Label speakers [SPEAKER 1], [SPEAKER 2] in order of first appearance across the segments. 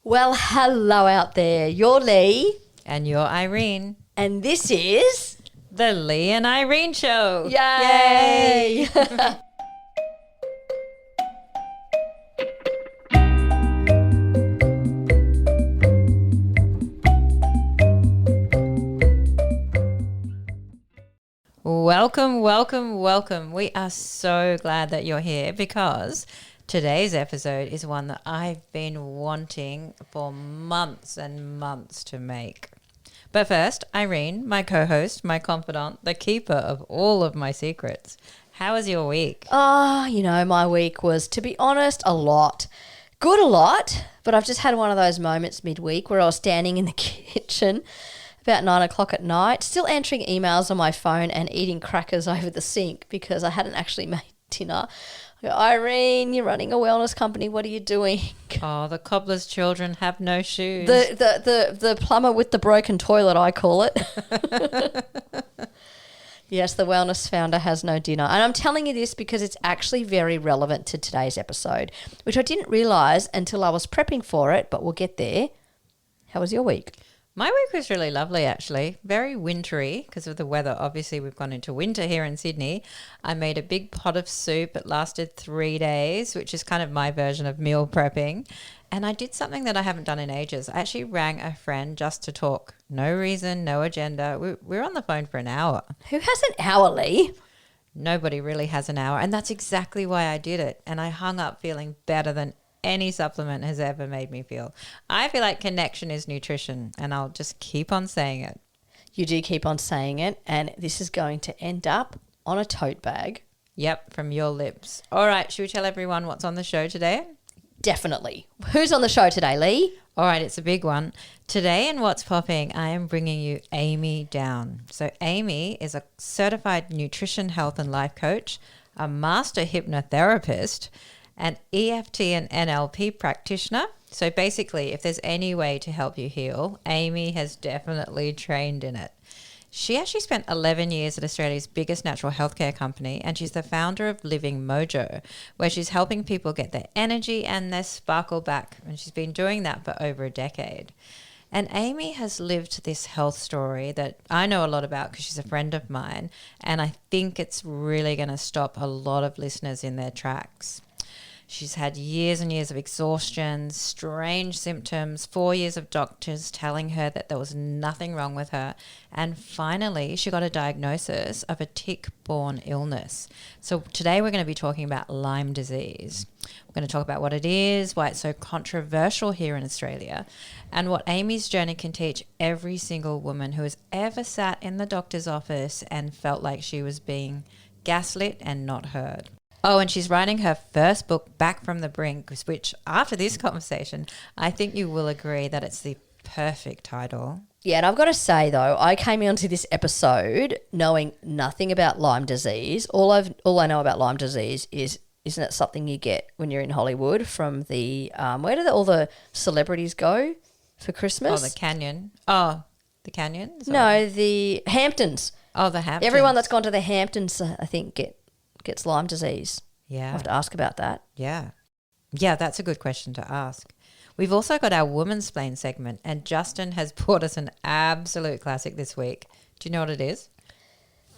[SPEAKER 1] Well, hello out there. You're Lee.
[SPEAKER 2] And you're Irene.
[SPEAKER 1] And this is...
[SPEAKER 2] The Lee and Irene Show.
[SPEAKER 1] Yay!
[SPEAKER 2] Welcome, welcome, welcome. We are so glad that you're here because today's episode is one that I've been wanting for months and months to make. But first, Irene, my co-host, my confidant, the keeper of all of my secrets. How was your week?
[SPEAKER 1] My week was, to be honest, a lot. Good a lot, but I've just had one of those moments midweek where I was standing in the kitchen about 9 o'clock at night, still answering emails on my phone and eating crackers over the sink because I hadn't actually made dinner. I go, Irene, you're running a wellness company. What are you doing?
[SPEAKER 2] Oh, the cobbler's children have no shoes.
[SPEAKER 1] The plumber with the broken toilet, I call it. Yes, the wellness founder has no dinner. And I'm telling you this because it's actually very relevant to today's episode, which I didn't realise until I was prepping for it, but we'll get there. How was your week?
[SPEAKER 2] My week was really lovely, actually. Very wintry because of the weather. Obviously, we've gone into winter here in Sydney. I made a big pot of soup. It lasted 3 days, which is kind of my version of meal prepping. And I did something that I haven't done in ages. I actually rang a friend just to talk. No reason, no agenda. We were on the phone for an hour.
[SPEAKER 1] Who has an hour, Lee?
[SPEAKER 2] Nobody really has an hour. And that's exactly why I did it. And I hung up feeling better than any supplement has ever made me feel. I feel like connection is nutrition, and I'll just keep on saying it.
[SPEAKER 1] You do keep on saying it, and this is going to end up on a tote bag.
[SPEAKER 2] Yep, from your lips. All right, should we tell everyone what's on the show today?
[SPEAKER 1] Definitely. Who's on the show today, Lee?
[SPEAKER 2] All right, it's a big one. Today in What's Popping, I am bringing you Amy Down. So Amy is a certified nutrition, health and life coach, a master hypnotherapist, an EFT and NLP practitioner. So basically, if there's any way to help you heal, Amy has definitely trained in it. She actually spent 11 years at Australia's biggest natural healthcare company, and she's the founder of Living Mojo, where she's helping people get their energy and their sparkle back. And she's been doing that for over a decade. And Amy has lived this health story that I know a lot about because she's a friend of mine, and I think it's really going to stop a lot of listeners in their tracks. She's had years and years of exhaustion, strange symptoms, 4 years of doctors telling her that there was nothing wrong with her. And finally, she got a diagnosis of a tick-borne illness. So today we're going to be talking about Lyme disease. We're going to talk about what it is, why it's so controversial here in Australia, and what Amy's journey can teach every single woman who has ever sat in the doctor's office and felt like she was being gaslit and not heard. Oh, and she's writing her first book, Back from the Brink, which after this conversation, I think you will agree that it's the perfect title.
[SPEAKER 1] Yeah, and I've got to say, though, I came onto this episode knowing nothing about Lyme disease. All I know about Lyme disease is, isn't it something you get when you're in Hollywood from the, where do all the celebrities go for Christmas?
[SPEAKER 2] Oh, the Canyon. Oh, the Canyon?
[SPEAKER 1] No, the Hamptons.
[SPEAKER 2] Oh, the Hamptons.
[SPEAKER 1] Everyone that's gone to the Hamptons, I think, gets Lyme disease.
[SPEAKER 2] Yeah.
[SPEAKER 1] I have to ask about that.
[SPEAKER 2] Yeah. Yeah, that's a good question to ask. We've also got our Womansplain segment, and Justin has brought us an absolute classic this week. Do you know what it is?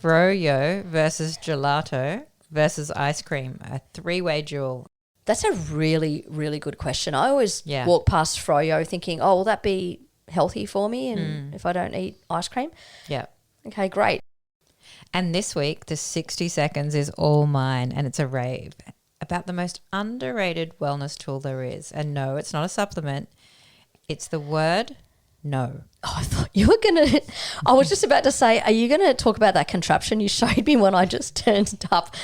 [SPEAKER 2] Froyo versus gelato versus ice cream, a three-way duel.
[SPEAKER 1] That's a really, really good question. I always
[SPEAKER 2] Yeah.
[SPEAKER 1] walk past Froyo thinking, oh, will that be healthy for me and if I don't eat ice cream?
[SPEAKER 2] Yeah.
[SPEAKER 1] Okay, great.
[SPEAKER 2] And this week, the 60 seconds is all mine, and it's a rave about the most underrated wellness tool there is. And no, it's not a supplement. It's the word no.
[SPEAKER 1] Oh, I thought you were going to – I was just about to say, are you going to talk about that contraption you showed me when I just turned up?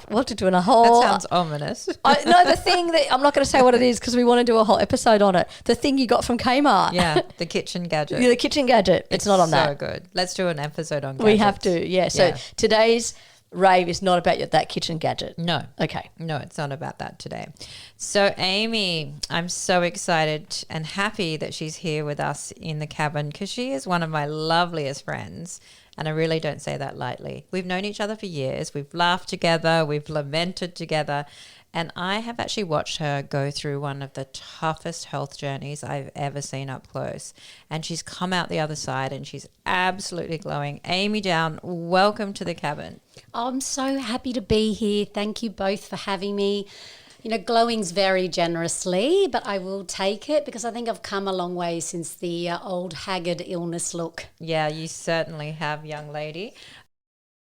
[SPEAKER 1] What to do in a whole –
[SPEAKER 2] That sounds ominous.
[SPEAKER 1] No, the thing that – I'm not going to say what it is because we want to do a whole episode on it. The thing you got from Kmart.
[SPEAKER 2] Yeah, the kitchen gadget.
[SPEAKER 1] Yeah, the kitchen gadget. It's not on that.
[SPEAKER 2] So good. Let's do an episode on gadgets.
[SPEAKER 1] We have to, yeah. So today's rave is not about that kitchen gadget.
[SPEAKER 2] No.
[SPEAKER 1] Okay.
[SPEAKER 2] No, it's not about that today. So Amy, I'm so excited and happy that she's here with us in the cabin because she is one of my loveliest friends And I really don't say that lightly. We've known each other for years. We've laughed together. We've lamented together. And I have actually watched her go through one of the toughest health journeys I've ever seen up close. And she's come out the other side and she's absolutely glowing. Amy Down, welcome to the cabin.
[SPEAKER 3] I'm so happy to be here. Thank you both for having me. You know, glowing's very generously, but I will take it because I think I've come a long way since the old haggard illness look.
[SPEAKER 2] Yeah, you certainly have, young lady.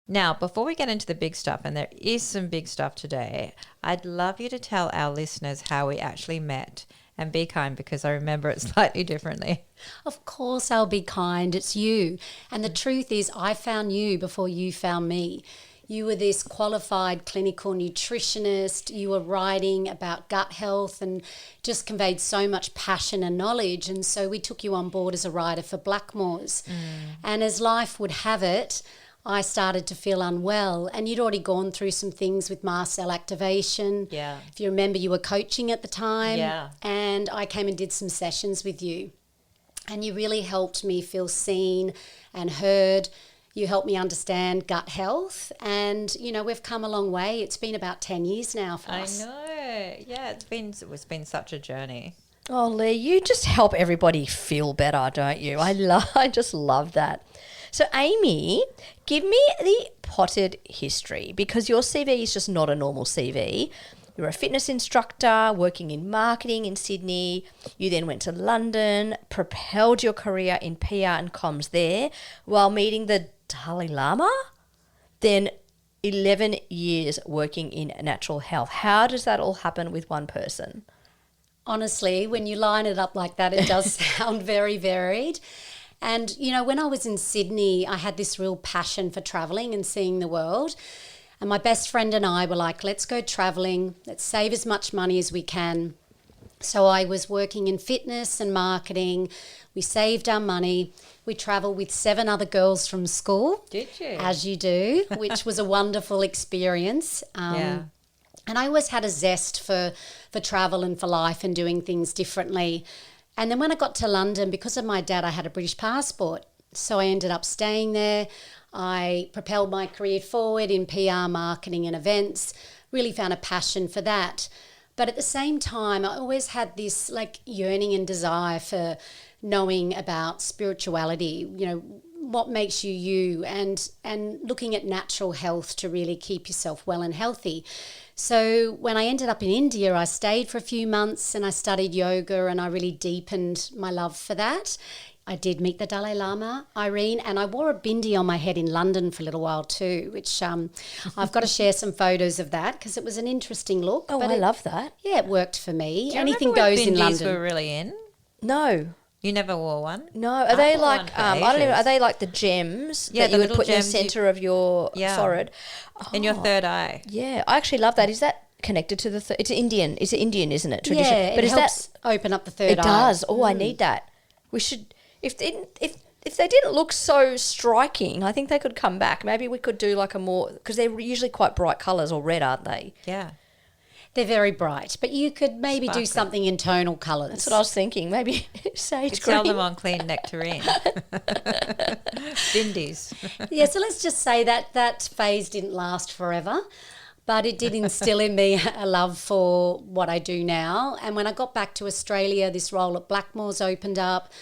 [SPEAKER 2] Now, before we get into the big stuff, and there is some big stuff today, I'd love you to tell our listeners how we actually met. And be kind, because I remember it slightly differently.
[SPEAKER 3] Of course I'll be kind. It's you. And the truth is I found you before you found me. You were this qualified clinical nutritionist. You were writing about gut health and just conveyed so much passion and knowledge. And so we took you on board as a writer for Blackmores. And as life would have it, I started to feel unwell, and you'd already gone through some things with mast cell activation.
[SPEAKER 2] Yeah.
[SPEAKER 3] If you remember, you were coaching at the time.
[SPEAKER 2] Yeah.
[SPEAKER 3] And I came and did some sessions with you. And you really helped me feel seen and heard. You helped me understand gut health. And, you know, we've come a long way. It's been about 10 years now for us.
[SPEAKER 2] I know. Yeah, it's been such a journey.
[SPEAKER 1] Oh, Lee, you just help everybody feel better, don't you? I just love that. So, Amy, give me the potted history, because your CV is just not a normal CV. You're a fitness instructor working in marketing in Sydney. You then went to London, propelled your career in PR and comms there while meeting the Dalai Lama. Then 11 years working in natural health. How does that all happen with one person?
[SPEAKER 3] Honestly, when you line it up like that, it does sound very varied. And, you know, when I was in Sydney, I had this real passion for travelling and seeing the world. And my best friend and I were like, let's go travelling. Let's save as much money as we can. So I was working in fitness and marketing. We saved our money. We travelled with 7 other girls from school.
[SPEAKER 2] Did you?
[SPEAKER 3] As you do, which was a wonderful experience.
[SPEAKER 2] Yeah.
[SPEAKER 3] And I always had a zest for travel and for life and doing things differently. And then when I got to London, because of my dad, I had a British passport. So I ended up staying there. I propelled my career forward in PR, marketing and events, really found a passion for that. But at the same time, I always had this like yearning and desire for knowing about spirituality, you know, what makes you you, and looking at natural health to really keep yourself well and healthy. So when I ended up in India, I stayed for a few months and I studied yoga, and I really deepened my love for that. I did meet the Dalai Lama, Irene, and I wore a bindi on my head in London for a little while too, which I've got to share some photos of that because it was an interesting look.
[SPEAKER 1] Oh,
[SPEAKER 3] but
[SPEAKER 1] I love that.
[SPEAKER 3] Yeah, it worked for me.
[SPEAKER 2] Do you
[SPEAKER 3] Anything
[SPEAKER 2] remember when
[SPEAKER 3] goes in
[SPEAKER 2] bindis
[SPEAKER 3] London.
[SPEAKER 2] were really in?
[SPEAKER 1] No.
[SPEAKER 2] You never wore one?
[SPEAKER 1] No, are they
[SPEAKER 2] wore one
[SPEAKER 1] like
[SPEAKER 2] for
[SPEAKER 1] I don't even,
[SPEAKER 2] ages.
[SPEAKER 1] are they like the gems
[SPEAKER 2] Yeah,
[SPEAKER 1] that
[SPEAKER 2] the
[SPEAKER 1] you would
[SPEAKER 2] little
[SPEAKER 1] put in the
[SPEAKER 2] gems you-
[SPEAKER 1] center of your
[SPEAKER 2] Yeah.
[SPEAKER 1] forehead?
[SPEAKER 2] In your
[SPEAKER 1] Oh,
[SPEAKER 2] third eye.
[SPEAKER 1] Yeah, I actually love that. Is that connected to the it's Indian? It's Indian, isn't it? Tradition.
[SPEAKER 3] Yeah,
[SPEAKER 1] but
[SPEAKER 3] it
[SPEAKER 1] is
[SPEAKER 3] helps
[SPEAKER 1] that
[SPEAKER 3] open up the third
[SPEAKER 1] it
[SPEAKER 3] eye.
[SPEAKER 1] does. Oh, I need that. We should if they didn't look so striking, I think they could come back. Maybe we could do like a more, because they're usually quite bright colours or red, aren't they?
[SPEAKER 2] Yeah.
[SPEAKER 3] They're very bright, but you could maybe
[SPEAKER 2] Sparkly.
[SPEAKER 3] do something in tonal colours.
[SPEAKER 1] That's what I was thinking. Maybe sage
[SPEAKER 2] Could sell
[SPEAKER 1] green.
[SPEAKER 2] them on Clean Nectarine. Bindis.
[SPEAKER 3] Yeah, so let's just say that phase didn't last forever, but it did instill in me a love for what I do now. And when I got back to Australia, this role at Blackmores opened up.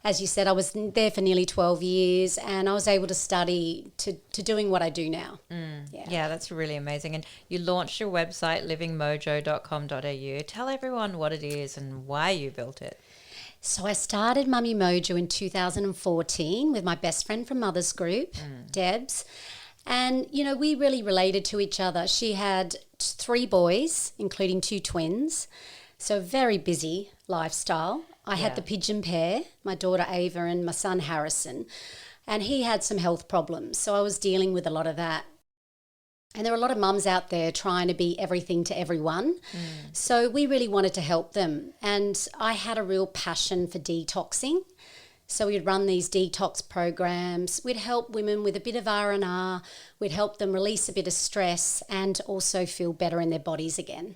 [SPEAKER 3] As you said, I was there for nearly 12 years and I was able to study to doing what I do now.
[SPEAKER 2] Yeah, that's really amazing. And you launched your website, livingmojo.com.au. Tell everyone what it is and why you built it.
[SPEAKER 3] So I started Mummy Mojo in 2014 with my best friend from Mother's Group, Debs. And, you know, we really related to each other. She had 3 boys, including 2 twins. So very busy lifestyle. I had the pigeon pair, my daughter Ava and my son Harrison, and he had some health problems. So I was dealing with a lot of that. And there are a lot of mums out there trying to be everything to everyone. So we really wanted to help them. And I had a real passion for detoxing. So we'd run these detox programs. We'd help women with a bit of R&R. We'd help them release a bit of stress and also feel better in their bodies again.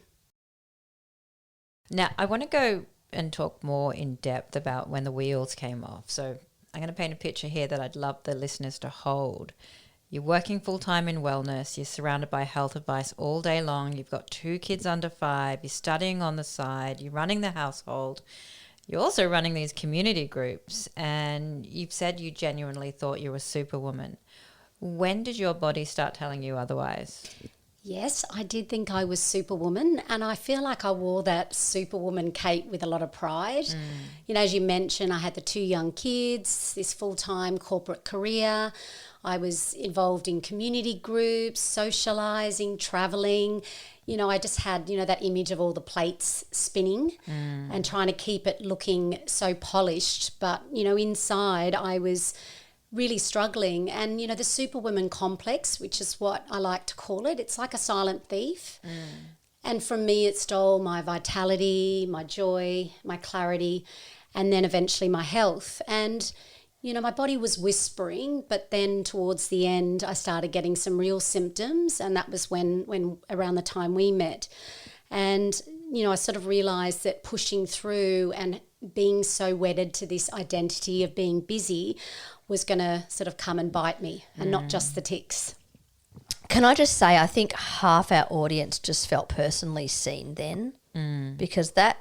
[SPEAKER 2] Now, I want to go and talk more in depth about when the wheels came off. So I'm going to paint a picture here that I'd love the listeners to hold. You're working full-time in wellness. You're surrounded by health advice all day long. You've got 2 kids under 5. You're studying on the side. You're running the household. You're also running these community groups. And you've said you genuinely thought you were superwoman. When did your body start telling you otherwise?
[SPEAKER 3] Yes, I did think I was superwoman, and I feel like I wore that superwoman cape with a lot of pride. You know, as you mentioned, I had the 2 young kids, this full-time corporate career. I was involved in community groups, socialising, travelling. You know, I just had, that image of all the plates spinning and trying to keep it looking so polished. But, inside I was really struggling. And, the superwoman complex, which is what I like to call it, it's like a silent thief. And from me, it stole my vitality, my joy, my clarity, and then eventually my health. And, my body was whispering, but then towards the end, I started getting some real symptoms. And that was when around the time we met. And, I sort of realised that pushing through and being so wedded to this identity of being busy was going to sort of come and bite me, and not just the tics.
[SPEAKER 1] Can I just say, I think half our audience just felt personally seen then, because that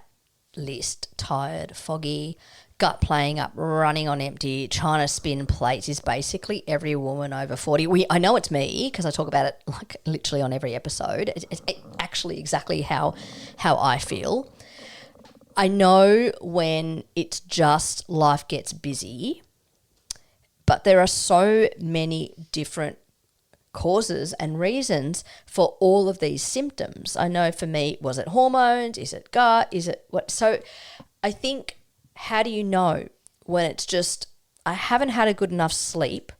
[SPEAKER 1] list, tired, foggy, gut playing up, running on empty, trying to spin plates, is basically every woman over 40. I know it's me because I talk about it like literally on every episode. It's actually exactly how I feel. I know when it's just life gets busy, but there are so many different causes and reasons for all of these symptoms. I know for me, was it hormones? Is it gut? Is it what? So I think, how do you know when it's just, I haven't had a good enough sleep,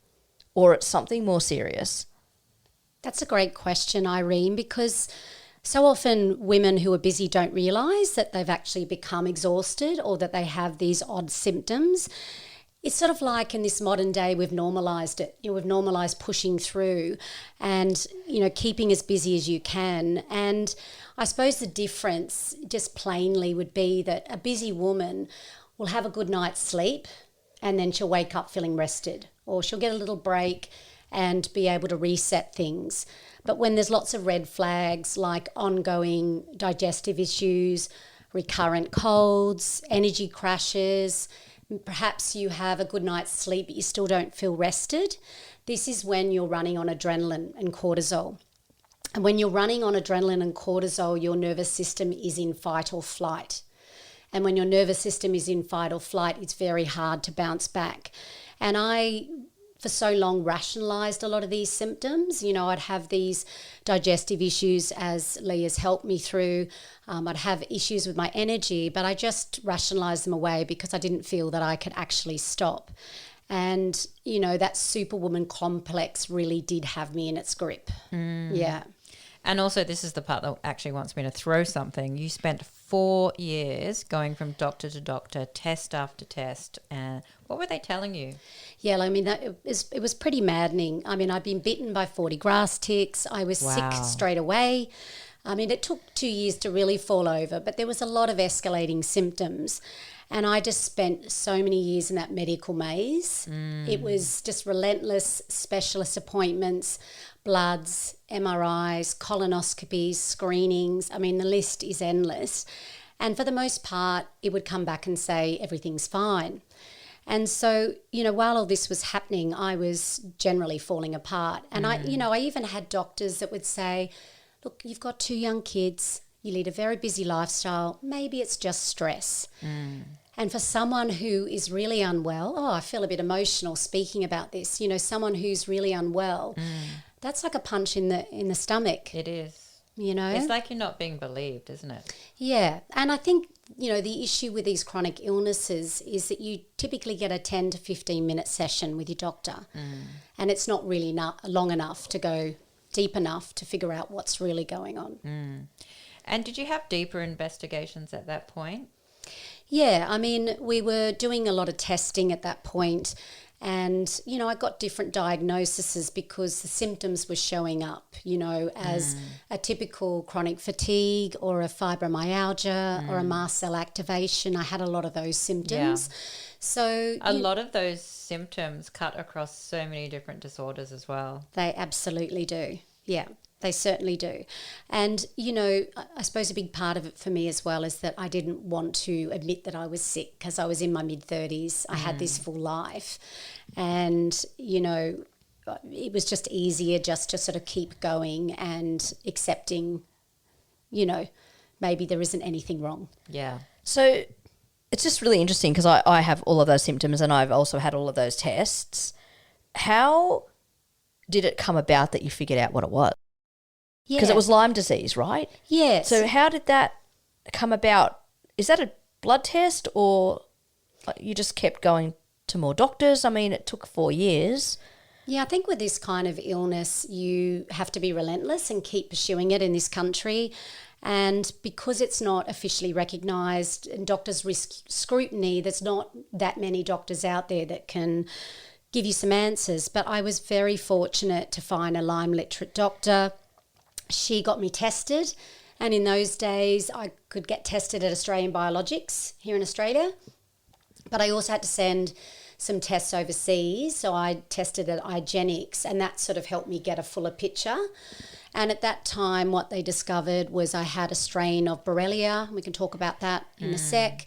[SPEAKER 1] or it's something more serious?
[SPEAKER 3] That's a great question, Irene, because so often women who are busy don't realise that they've actually become exhausted or that they have these odd symptoms. It's sort of like in this modern day, we've normalised it. We've normalised pushing through and, keeping as busy as you can. And I suppose the difference just plainly would be that a busy woman will have a good night's sleep and then she'll wake up feeling rested, or she'll get a little break and be able to reset things. But when there's lots of red flags like ongoing digestive issues, recurrent colds, energy crashes, perhaps you have a good night's sleep but you still don't feel rested, this is when you're running on adrenaline and cortisol. And when you're running on adrenaline and cortisol, your nervous system is in fight or flight. And when your nervous system is in fight or flight, it's very hard to bounce back. And I, for so long, rationalised a lot of these symptoms. I'd have these digestive issues, as Lee has helped me through. I'd have issues with my energy, but I just rationalised them away because I didn't feel that I could actually stop. And, that superwoman complex really did have me in its grip. Yeah.
[SPEAKER 2] And also, this is the part that actually wants me to throw something. You spent 4 years going from doctor to doctor, test after test. What were they telling you?
[SPEAKER 3] Yeah, it was pretty maddening. I'd been bitten by 40 grass ticks. I was sick straight away. It took 2 years to really fall over, but there was a lot of escalating symptoms. And I just spent so many years in that medical maze. It was just relentless specialist appointments, bloods, MRIs, colonoscopies, screenings. The list is endless. And for the most part, it would come back and say everything's fine. And so, while all this was happening, I was generally falling apart. And I even had doctors that would say, look, you've got 2 young kids, you lead a very busy lifestyle, maybe it's just stress. And for someone who is really unwell, I feel a bit emotional speaking about this, someone who's really unwell, that's like a punch in the stomach.
[SPEAKER 2] It is. It's like you're not being believed, isn't it? Yeah.
[SPEAKER 3] And I think, the issue with these chronic illnesses is that you typically get a 10 to 15 minute session with your doctor. And it's not really long enough to go deep enough to figure out what's really going on.
[SPEAKER 2] And did you have deeper investigations at that point?
[SPEAKER 3] Yeah, we were doing a lot of testing at that point, And, I got different diagnoses because the symptoms were showing up, as a typical chronic fatigue or a fibromyalgia or a mast cell activation. I had a lot of those symptoms.
[SPEAKER 2] Yeah.
[SPEAKER 3] So
[SPEAKER 2] a lot of those symptoms cut across so many different disorders as well.
[SPEAKER 3] They absolutely do. Yeah, they certainly do. And, I suppose a big part of it for me as well is that I didn't want to admit that I was sick because I was in my mid-30s. I had this full life. And, it was just easier just to sort of keep going and accepting, maybe there isn't anything wrong.
[SPEAKER 2] Yeah.
[SPEAKER 1] So it's just really interesting because I have all of those symptoms and I've also had all of those tests. How did it come about that you figured out what it was? Because it was Lyme disease, right?
[SPEAKER 3] Yes.
[SPEAKER 1] So how did that come about? Is that a blood test or you just kept going to more doctors? I mean, it took 4 years.
[SPEAKER 3] Yeah, I think with this kind of illness, you have to be relentless and keep pursuing it in this country. And because it's not officially recognised and doctors risk scrutiny, there's not that many doctors out there that can give you some answers. But I was very fortunate to find a Lyme literate doctor. She got me tested. And in those days, I could get tested at Australian Biologics here in Australia. But I also had to send some tests overseas. So I tested at IGenics, and that sort of helped me get a fuller picture. And at that time, what they discovered was I had a strain of Borrelia. We can talk about that in a sec.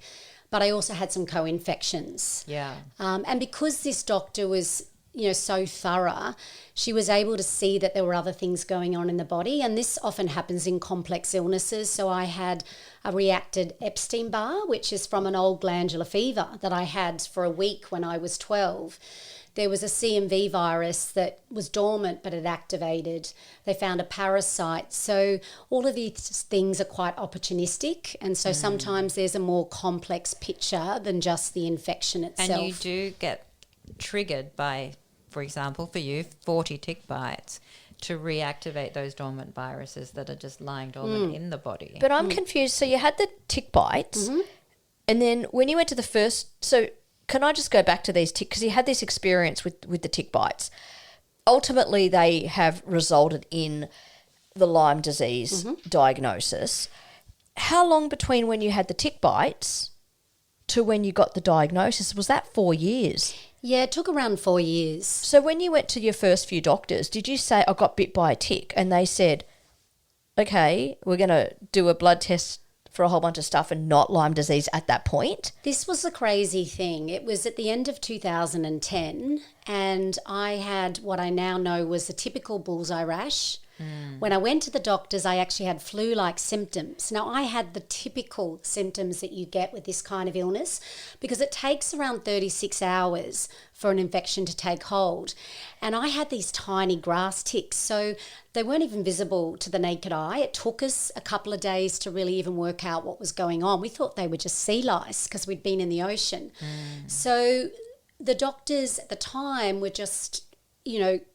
[SPEAKER 3] But I also had some co-infections.
[SPEAKER 2] Yeah.
[SPEAKER 3] And because this doctor was, so thorough, she was able to see that there were other things going on in the body. And this often happens in complex illnesses. So I had a reacted Epstein-Barr, which is from an old glandular fever that I had for a week when I was 12. There was a CMV virus that was dormant but had activated. They found a parasite. So all of these things are quite opportunistic. And so sometimes there's a more complex picture than just the infection itself.
[SPEAKER 2] And you do get triggered by, for example, for you, 40 tick bites to reactivate those dormant viruses that are just lying dormant in the body.
[SPEAKER 1] But I'm confused. So you had the tick bites and then when you went to the first... So can I just go back to these tick, because you had this experience with the tick bites. Ultimately, they have resulted in the Lyme disease diagnosis. How long between when you had the tick bites to when you got the diagnosis? Was that 4 years?
[SPEAKER 3] Yeah, it took around 4 years.
[SPEAKER 1] So when you went to your first few doctors, did you say, I got bit by a tick? And they said, okay, we're going to do a blood test for a whole bunch of stuff and not Lyme disease at that point?
[SPEAKER 3] This was the crazy thing. It was at the end of 2010 and I had what I now know was a typical bullseye rash. When I went to the doctors, I actually had flu-like symptoms. Now, I had the typical symptoms that you get with this kind of illness because it takes around 36 hours for an infection to take hold. And I had these tiny grass ticks, so they weren't even visible to the naked eye. It took us a couple of days to really even work out what was going on. We thought they were just sea lice because we'd been in the ocean. So the doctors at the time were just...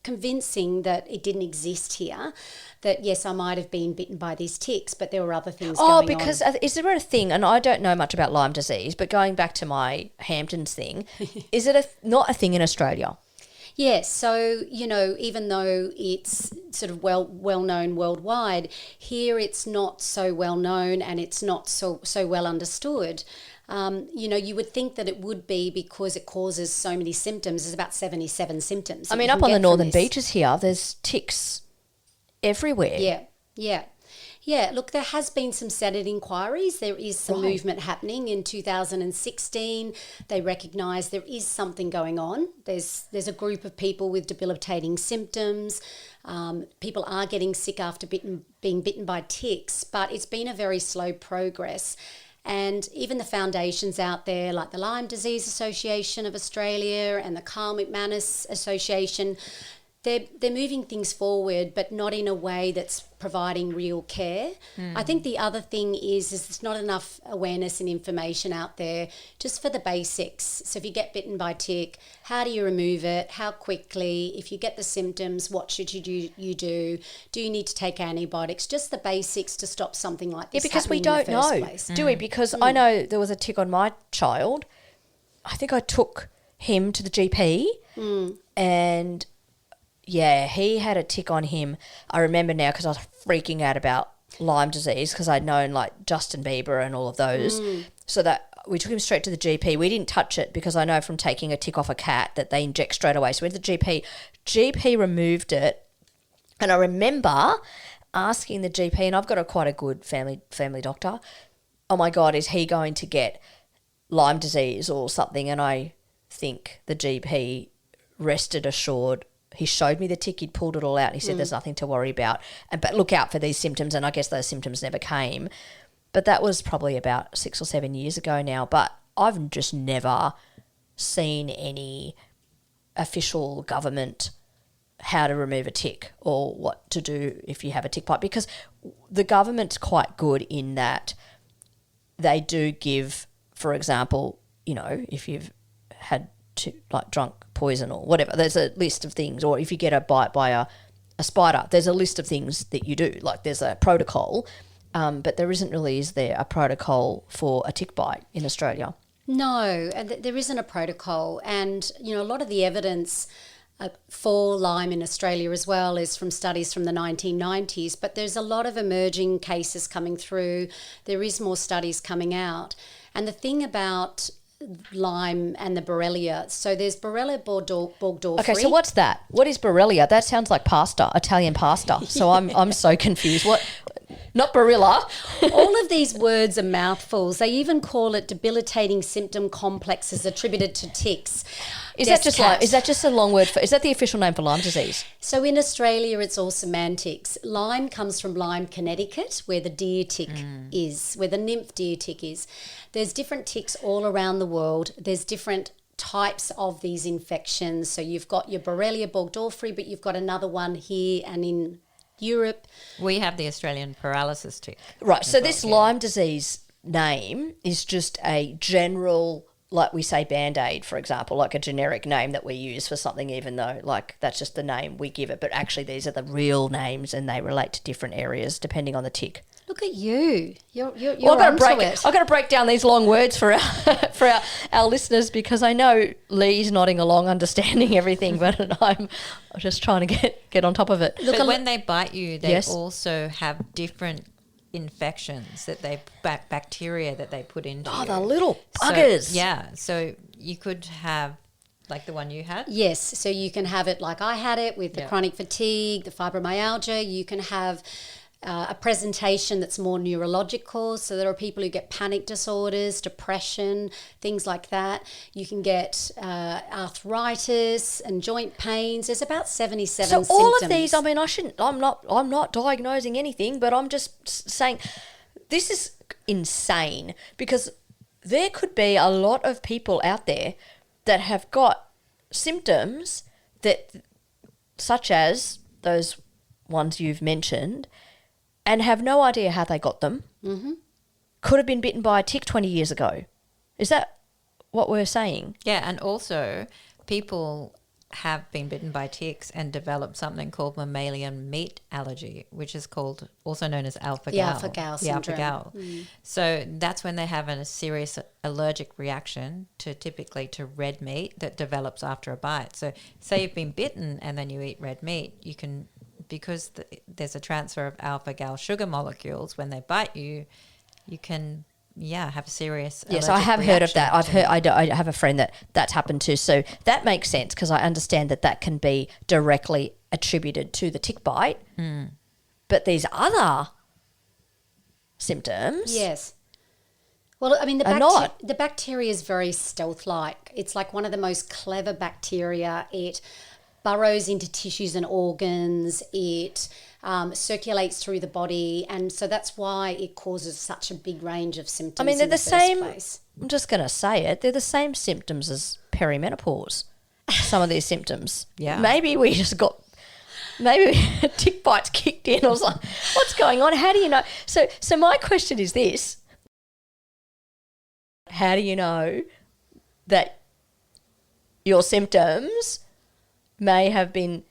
[SPEAKER 3] convincing that it didn't exist here, that yes, I might have been bitten by these ticks, but there were other things going on.
[SPEAKER 1] Oh, because is there a thing, and I don't know much about Lyme disease, but going back to my Hamptons thing, is it not a thing in Australia?
[SPEAKER 3] Yes, so, even though it's sort of well known worldwide, here it's not so well known and it's not so well understood. You would think that it would be because it causes so many symptoms. There's about 77 symptoms.
[SPEAKER 1] I mean, up on the northern beaches here, there's ticks everywhere.
[SPEAKER 3] Yeah, look, there has been some Senate inquiries. There is some movement happening. In 2016, they recognise there is something going on. There's a group of people with debilitating symptoms. People are getting sick after being bitten by ticks, but it's been a very slow progress. And even the foundations out there, like the Lyme Disease Association of Australia and the Carl McManus Association, they're moving things forward, but not in a way that's providing real care. I think the other thing is there's not enough awareness and information out there just for the basics. So if you get bitten by tick, how do you remove it? How quickly? If you get the symptoms, what should you do? Do you need to take antibiotics? Just the basics to stop something like this.
[SPEAKER 1] Yeah, because we don't know, do we? Because I know there was a tick on my child. I think I took him to the GP And yeah, he had a tick on him. I remember now because I was freaking out about Lyme disease because I'd known like Justin Bieber and all of those. So that we took him straight to the GP. We didn't touch it because I know from taking a tick off a cat that they inject straight away. So we went to the GP. GP removed it. And I remember asking the GP, and I've got quite a good family doctor, oh my God, is he going to get Lyme disease or something? And I think the GP rested assured. He showed me the tick, he'd pulled it all out. He said there's nothing to worry about, but look out for these symptoms. And I guess those symptoms never came. But that was probably about 6 or 7 years ago now. But I've just never seen any official government how to remove a tick or what to do if you have a tick bite, because the government's quite good in that they do give, for example, you know, if you've had drunk poison or whatever, there's a list of things, or if you get a bite by a spider, there's a list of things that you do, like there's a protocol, but there isn't really, is there, a protocol for a tick bite in Australia?
[SPEAKER 3] No, there isn't a protocol. And, you know, a lot of the evidence for Lyme in Australia as well is from studies from the 1990s, but there's a lot of emerging cases coming through. There is more studies coming out. And the thing about Lyme and the Borrelia, so there's Borrelia burgdorferi.
[SPEAKER 1] Okay, so what's that? What is Borrelia? That sounds like pasta, Italian pasta. So I'm so confused. What? Not Barilla.
[SPEAKER 3] All of these words are mouthfuls. They even call it debilitating symptom complexes attributed to ticks.
[SPEAKER 1] Is that just a long word for? Is that the official name for Lyme disease?
[SPEAKER 3] So in Australia, it's all semantics. Lyme comes from Lyme, Connecticut, where the deer tick is, where the nymph deer tick is. There's different ticks all around the world. There's different types of these infections. So you've got your Borrelia burgdorferi, but you've got another one here and in Europe.
[SPEAKER 2] We have the Australian paralysis tick.
[SPEAKER 1] Right. So this Lyme disease name is just a general, like we say Band-Aid, for example, like a generic name that we use for something, even though like that's just the name we give it. But actually these are the real names and they relate to different areas depending on the tick.
[SPEAKER 3] Look at you. You're
[SPEAKER 1] I've
[SPEAKER 3] it.
[SPEAKER 1] got to break down these long words for our listeners, because I know Lee's nodding along, understanding everything, but I'm just trying to get on top of it.
[SPEAKER 2] But when they bite you, they also have different infections that bacteria that they put into you.
[SPEAKER 1] The little buggers.
[SPEAKER 2] So you could have like the one you had?
[SPEAKER 3] Yes. So you can have it like I had it with the chronic fatigue, the fibromyalgia. You can have a presentation that's more neurological. So there are people who get panic disorders, depression, things like that. You can get arthritis and joint pains. There's about 77 symptoms.
[SPEAKER 1] So all of these, I mean, I'm not diagnosing anything, but I'm just saying this is insane, because there could be a lot of people out there that have got symptoms that, such as those ones you've mentioned, and have no idea how they got them. Mm-hmm. Could have been bitten by a tick 20 years ago. Is that what we're saying?
[SPEAKER 2] Yeah, and also people have been bitten by ticks and developed something called mammalian meat allergy, which is called, also known as alpha-gal.
[SPEAKER 3] The alpha-gal syndrome.
[SPEAKER 2] Alpha-gal. So that's when they have a serious allergic reaction typically to red meat that develops after a bite. So say you've been bitten and then you eat red meat, you can, because there's a transfer of alpha-gal sugar molecules, when they bite you, you can have a serious
[SPEAKER 1] yes, I have heard of that. I have a friend that's happened to. So that makes sense, because I understand that can be directly attributed to the tick bite. But these other symptoms,
[SPEAKER 3] yes. Well, I mean, the bacteria is very stealth-like. It's like one of the most clever bacteria. It burrows into tissues and organs. It circulates through the body, and so that's why it causes such a big range of symptoms.
[SPEAKER 1] I mean, they're
[SPEAKER 3] in
[SPEAKER 1] the same.
[SPEAKER 3] place.
[SPEAKER 1] I'm just going to say it. They're the same symptoms as perimenopause. Some of these symptoms.
[SPEAKER 2] Yeah.
[SPEAKER 1] Maybe a tick bite's kicked in or something. What's going on? How do you know? So my question is this: how do you know that your symptoms may have been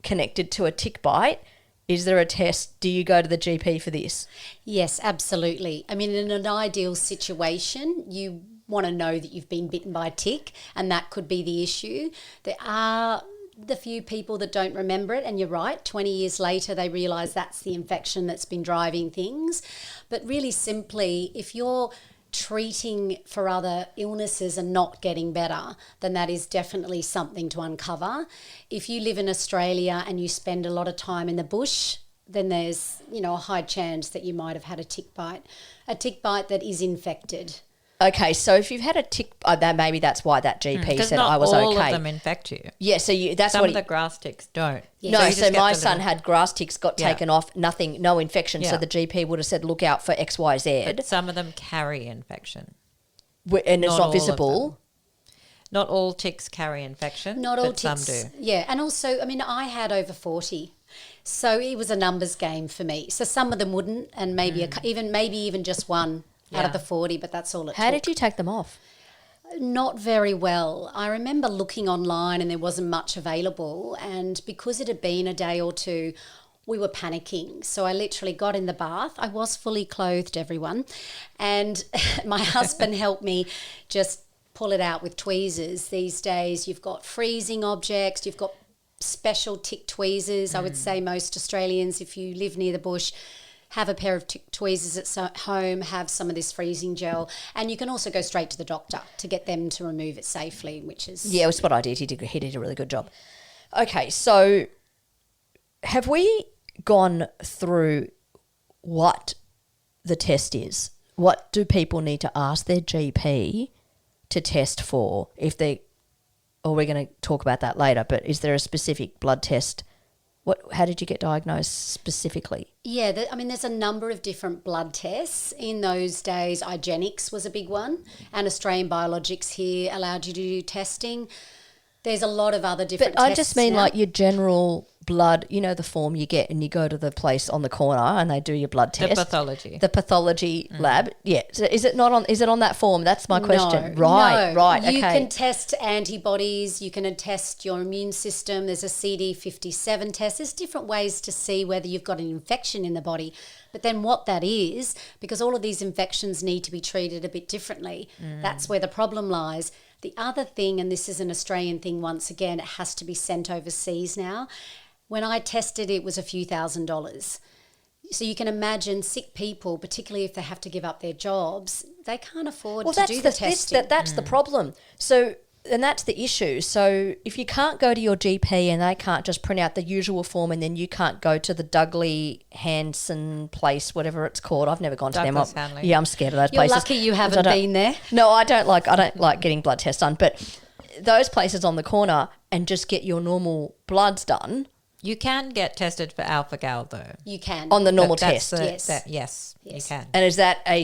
[SPEAKER 1] connected to a tick bite? Is there a test? Do you go to the GP for this?
[SPEAKER 3] Yes, absolutely. I mean, in an ideal situation, you want to know that you've been bitten by a tick, and that could be the issue. There are the few people that don't remember it, and you're right, 20 years later they realise that's the infection that's been driving things. But really simply, if you're treating for other illnesses and not getting better, then that is definitely something to uncover. If you live in Australia and you spend a lot of time in the bush, then there's, a high chance that you might have had a tick bite that is infected.
[SPEAKER 1] Okay, so if you've had a tick, then maybe that's why that GP said I was okay.
[SPEAKER 2] All of them infect you.
[SPEAKER 1] Yeah, so that's
[SPEAKER 2] some
[SPEAKER 1] what
[SPEAKER 2] of the grass ticks don't.
[SPEAKER 1] Yeah. No, so my son had grass ticks, got taken off, nothing, no infection. So the GP would have said, look out for X, Y, Z.
[SPEAKER 2] But some of them carry infection,
[SPEAKER 1] and it's not visible.
[SPEAKER 2] Not all ticks carry infection.
[SPEAKER 3] Not all
[SPEAKER 2] but
[SPEAKER 3] ticks.
[SPEAKER 2] Some do.
[SPEAKER 3] Yeah, and also, I had over 40. So it was a numbers game for me. So some of them wouldn't, and maybe even just one out of the 40, but that's all it took.
[SPEAKER 1] How did you take them off?
[SPEAKER 3] Not very well. I remember looking online and there wasn't much available, and because it had been a day or two, we were panicking. So I literally got in the bath. I was fully clothed, everyone, and my husband helped me just pull it out with tweezers. These days you've got freezing objects, you've got special tick tweezers. I would say most Australians, if you live near the bush, have a pair of tweezers at home, have some of this freezing gel, and you can also go straight to the doctor to get them to remove it safely, which is...
[SPEAKER 1] Yeah, that's what I did. He did a really good job. Okay, so have we gone through what the test is? What do people need to ask their GP to test for if they... Or we're going to talk about that later, but is there a specific blood test? How did you get diagnosed specifically?
[SPEAKER 3] Yeah, there's a number of different blood tests. In those days, IGenics was a big one, and Australian Biologics here allowed you to do testing. There's a lot of other different tests.
[SPEAKER 1] But I just mean like your general blood, the form you get and you go to the place on the corner and they do your blood test.
[SPEAKER 2] The pathology
[SPEAKER 1] lab. Yeah. So is it on that form? That's my question.
[SPEAKER 3] No,
[SPEAKER 1] right,
[SPEAKER 3] no.
[SPEAKER 1] Right.
[SPEAKER 3] You
[SPEAKER 1] okay.
[SPEAKER 3] can test antibodies, you can test your immune system. There's a CD57 test. There's different ways to see whether you've got an infection in the body. But then what that is, because all of these infections need to be treated a bit differently, that's where the problem lies. The other thing, and this is an Australian thing once again, it has to be sent overseas now. When I tested, it was a few $1,000s. So you can imagine sick people, particularly if they have to give up their jobs, they can't afford to do the testing.
[SPEAKER 1] That's the problem. So, and that's the issue. So if you can't go to your GP and they can't just print out the usual form, and then you can't go to the Dudley Hanson place, whatever it's called. I've never gone to them. Yeah, I'm scared of those places.
[SPEAKER 3] You're lucky you haven't been there.
[SPEAKER 1] No, I don't like getting blood tests done, but those places on the corner and just get your normal bloods done.
[SPEAKER 2] You can get tested for alpha gal though.
[SPEAKER 3] You can
[SPEAKER 1] on the normal test.
[SPEAKER 3] Yes,
[SPEAKER 2] you can.
[SPEAKER 1] And is that a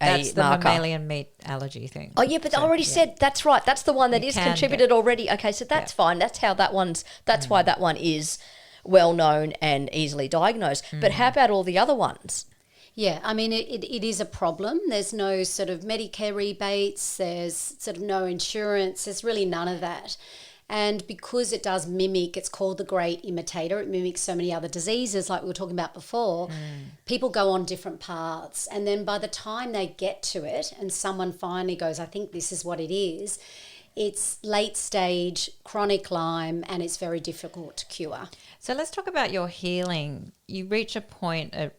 [SPEAKER 2] that's the
[SPEAKER 1] marker?
[SPEAKER 2] mammalian meat allergy thing?
[SPEAKER 1] Oh yeah, but I already said that's right. That's the one that is contributed already. Okay, so that's fine. That's how that one's. That's why that one is well known and easily diagnosed. But how about all the other ones?
[SPEAKER 3] Yeah, it is a problem. There's no sort of Medicare rebates. There's sort of no insurance. There's really none of that. And because it does mimic, it's called the great imitator, it mimics so many other diseases like we were talking about before, people go on different paths. And then by the time they get to it and someone finally goes, I think this is what it is, it's late stage chronic Lyme and it's very difficult to cure.
[SPEAKER 2] So let's talk about your healing. You reach a point at,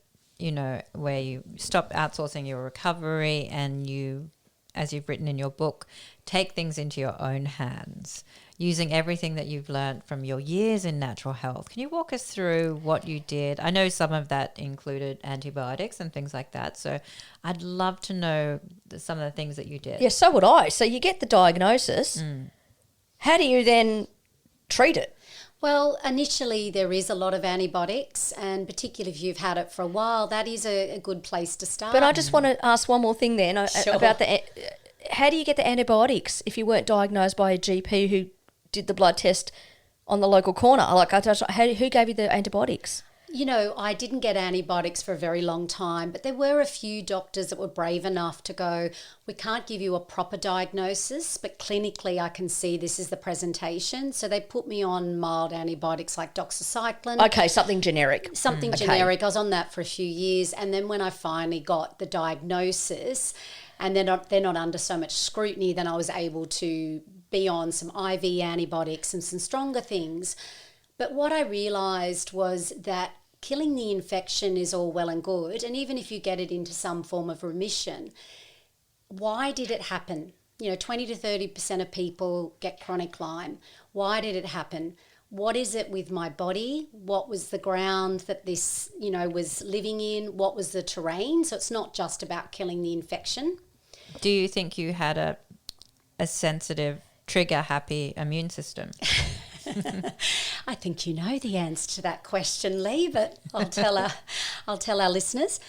[SPEAKER 2] where you stop outsourcing your recovery and you, as you've written in your book, take things into your own hands, using everything that you've learned from your years in natural health. Can you walk us through what you did? I know some of that included antibiotics and things like that. So I'd love to know some of the things that you did.
[SPEAKER 1] Yeah, so would I. So you get the diagnosis. How do you then treat it?
[SPEAKER 3] Well, initially there is a lot of antibiotics, and particularly if you've had it for a while, that is a good place to start.
[SPEAKER 1] But I just want to ask one more thing then about how do you get the antibiotics if you weren't diagnosed by a GP who did the blood test on the local corner? Who gave you the antibiotics?
[SPEAKER 3] I didn't get antibiotics for a very long time, but there were a few doctors that were brave enough to go, we can't give you a proper diagnosis, but clinically I can see this is the presentation. So they put me on mild antibiotics like doxycycline.
[SPEAKER 1] Okay, something generic.
[SPEAKER 3] Generic. I was on that for a few years. And then when I finally got the diagnosis, and they're not under so much scrutiny, then I was able to be on some IV antibiotics and some stronger things. But what I realized was that killing the infection is all well and good, and even if you get it into some form of remission, why did it happen? 20 to 30% of people get chronic Lyme. Why did it happen? What is it with my body? What was the ground that this, was living in? What was the terrain? So it's not just about killing the infection.
[SPEAKER 2] Do you think you had a sensitive, trigger-happy immune system?
[SPEAKER 3] I think you know the answer to that question, Lee, but I'll tell our listeners.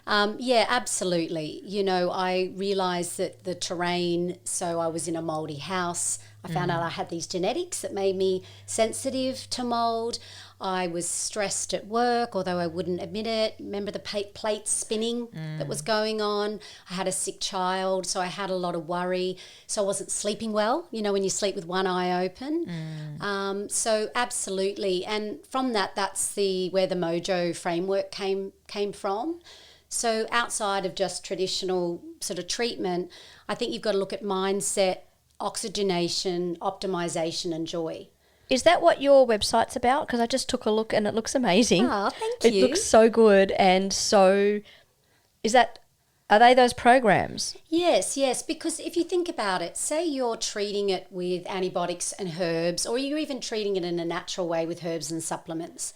[SPEAKER 3] Yeah, absolutely. I realised that the terrain, so I was in a mouldy house. I found out I had these genetics that made me sensitive to mould. I was stressed at work, although I wouldn't admit it. Remember the plates spinning that was going on? I had a sick child, so I had a lot of worry. So I wasn't sleeping well, when you sleep with one eye open. So absolutely. And from that's where the Mojo framework came from. So outside of just traditional sort of treatment, I think you've got to look at mindset, oxygenation, optimization, and joy.
[SPEAKER 1] Is that what your website's about? Because I just took a look and it looks amazing.
[SPEAKER 3] Oh, thank you.
[SPEAKER 1] It looks so good. And so are they those programs?
[SPEAKER 3] Yes, because if you think about it, say you're treating it with antibiotics and herbs, or you're even treating it in a natural way with herbs and supplements.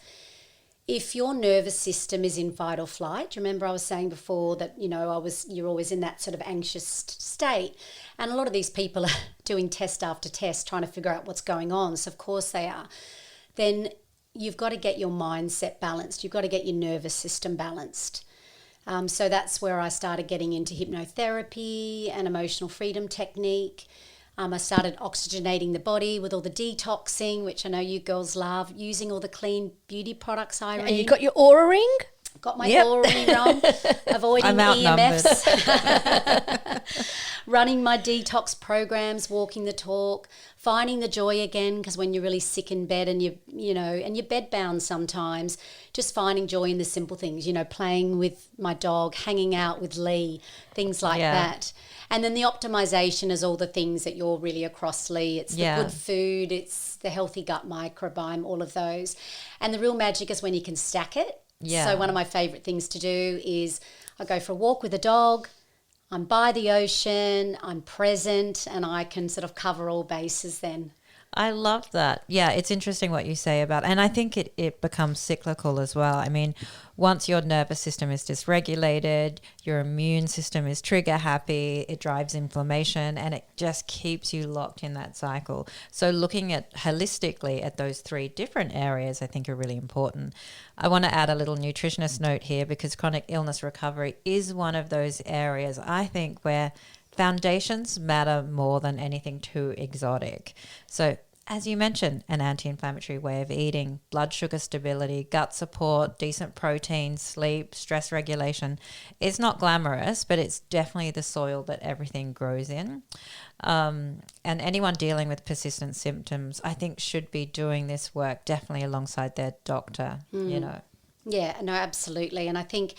[SPEAKER 3] If your nervous system is in fight or flight, do you remember I was saying before that, you're always in that sort of anxious state. And a lot of these people are doing test after test, trying to figure out what's going on. So of course they are. Then you've got to get your mindset balanced. You've got to get your nervous system balanced. So that's where I started getting into hypnotherapy and emotional freedom technique. I started oxygenating the body with all the detoxing, which I know you girls love, using all the clean beauty products, Irene.
[SPEAKER 1] And you got your Aura Ring?
[SPEAKER 3] Got my Aura Ring on, avoiding EMFs, running my detox programs, walking the talk, finding the joy again, because when you're really sick in bed and and you're bedbound sometimes, just finding joy in the simple things, playing with my dog, hanging out with Lee, things like that. And then the optimization is all the things that you're really across, Lee. It's the good food, it's the healthy gut microbiome, all of those. And the real magic is when you can stack it. Yeah. So one of my favourite things to do is I go for a walk with a dog, I'm by the ocean, I'm present, and I can sort of cover all bases then.
[SPEAKER 2] I love that. Yeah, it's interesting what you say about, and I think it becomes cyclical as well. I mean, once your nervous system is dysregulated, your immune system is trigger happy, it drives inflammation, and it just keeps you locked in that cycle. So looking at holistically at those three different areas, I think are really important. I want to add a little nutritionist note here, because chronic illness recovery is one of those areas, I think, where foundations matter more than anything too exotic. So as you mentioned, an anti-inflammatory way of eating, blood sugar stability, gut support, decent protein, sleep, stress regulation. It's not glamorous, but it's definitely the soil that everything grows in. And anyone dealing with persistent symptoms, I think, should be doing this work definitely alongside their doctor,
[SPEAKER 3] Yeah, no, absolutely. And I think,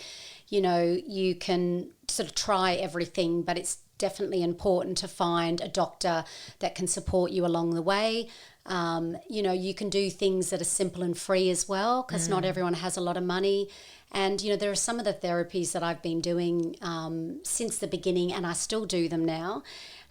[SPEAKER 3] you can sort of try everything, but it's definitely important to find a doctor that can support you along the way. You can do things that are simple and free as well, because not everyone has a lot of money. And, there are some of the therapies that I've been doing since the beginning, and I still do them now.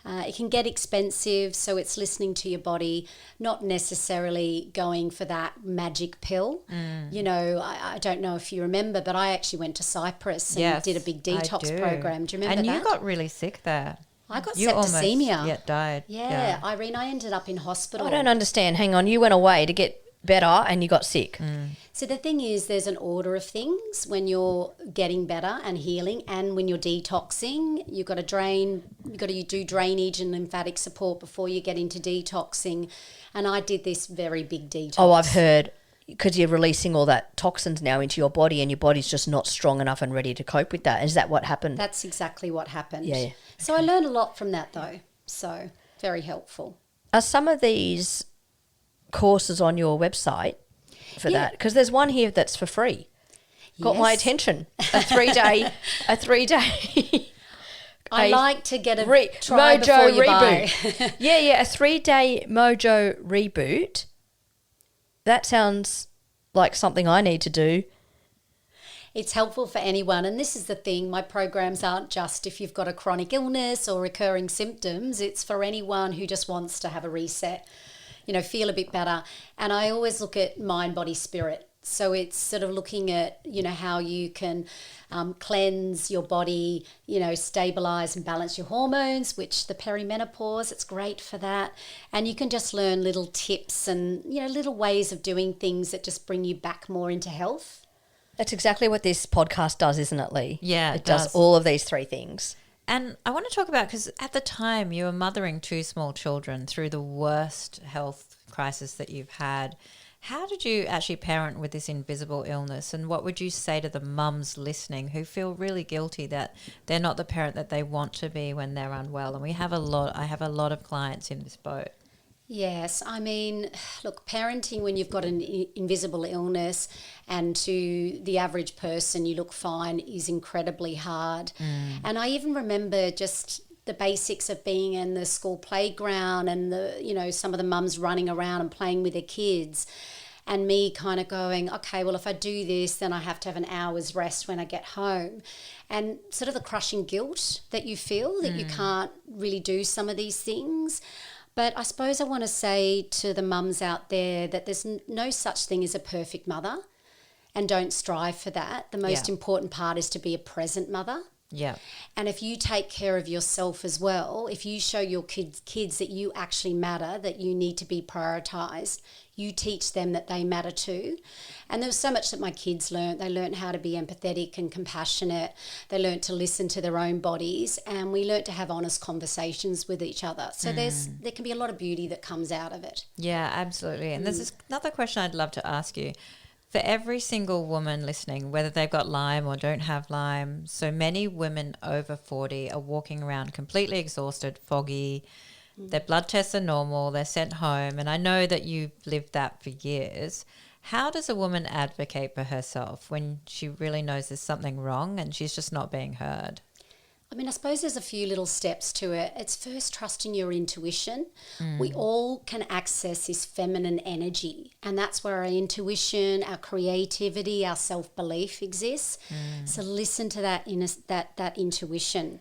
[SPEAKER 3] It can get expensive, so it's listening to your body, not necessarily going for that magic pill. I don't know if you remember, but I actually went to Cyprus and did a big detox program. Do you remember that?
[SPEAKER 2] And you got really sick there.
[SPEAKER 3] I got
[SPEAKER 2] septicemia.
[SPEAKER 3] Almost
[SPEAKER 2] died.
[SPEAKER 3] Yeah, Irene, I ended up in hospital.
[SPEAKER 1] I don't understand. Hang on, you went away to get better and you got sick.
[SPEAKER 3] So the thing is, there's an order of things when you're getting better and healing, and when you're detoxing. You've got to do drainage and lymphatic support before you get into detoxing. And I did this very big detox.
[SPEAKER 1] Oh, I've heard, because you're releasing all that toxins now into your body, and your body's just not strong enough and ready to cope with that. Is that what happened?
[SPEAKER 3] That's exactly what happened.
[SPEAKER 1] Yeah.
[SPEAKER 3] So I learned a lot from that, though. So very helpful.
[SPEAKER 1] Are some of these courses on your website for that? Because there's one here that's for free. Got my attention. A three day
[SPEAKER 3] I like to get a
[SPEAKER 1] Mojo
[SPEAKER 3] try before you
[SPEAKER 1] reboot.
[SPEAKER 3] buy.
[SPEAKER 1] Yeah, a 3-day Mojo reboot. That sounds like something I need to do.
[SPEAKER 3] It's helpful for anyone. And this is the thing, my programs aren't just if you've got a chronic illness or recurring symptoms. It's for anyone who just wants to have a reset, feel a bit better. And I always look at mind, body, spirit. So it's sort of looking at, how you can cleanse your body, stabilize and balance your hormones, which the perimenopause, it's great for that. And you can just learn little tips and, little ways of doing things that just bring you back more into health.
[SPEAKER 1] That's exactly what this podcast does, isn't it, Lee?
[SPEAKER 2] Yeah,
[SPEAKER 1] it does all of these 3 things.
[SPEAKER 2] And I want to talk about, because at the time you were mothering 2 small children through the worst health crisis that you've had. How did you actually parent with this invisible illness? And what would you say to the mums listening who feel really guilty that they're not the parent that they want to be when they're unwell? And I have a lot of clients in this boat.
[SPEAKER 3] Yes, I mean, look, parenting when you've got an invisible illness and to the average person you look fine is incredibly hard. And I even remember just the basics of being in the school playground and some of the mums running around and playing with their kids and me kind of going, okay, well, if I do this, then I have to have an hour's rest when I get home. And sort of the crushing guilt that you feel that you can't really do some of these things. But I suppose I want to say to the mums out there that there's no such thing as a perfect mother, and don't strive for that. The most important part is to be a present mother.
[SPEAKER 2] Yeah.
[SPEAKER 3] And if you take care of yourself as well, if you show your kids that you actually matter, that you need to be prioritised, you teach them that they matter too. And there was so much that my kids learned. They learned how to be empathetic and compassionate. They learned to listen to their own bodies, and we learned to have honest conversations with each other. So there can be a lot of beauty that comes out of it.
[SPEAKER 2] Yeah, absolutely. And there's another question I'd love to ask you. For every single woman listening, whether they've got Lyme or don't have Lyme, so many women over 40 are walking around completely exhausted, foggy. Their blood tests are normal, they're sent home. And I know that you've lived that for years. How does a woman advocate for herself when she really knows there's something wrong and she's just not being heard?
[SPEAKER 3] I mean, I suppose there's a few little steps to it. It's first trusting your intuition. We all can access this feminine energy, and that's where our intuition, our creativity, our self-belief exists. So listen to that intuition.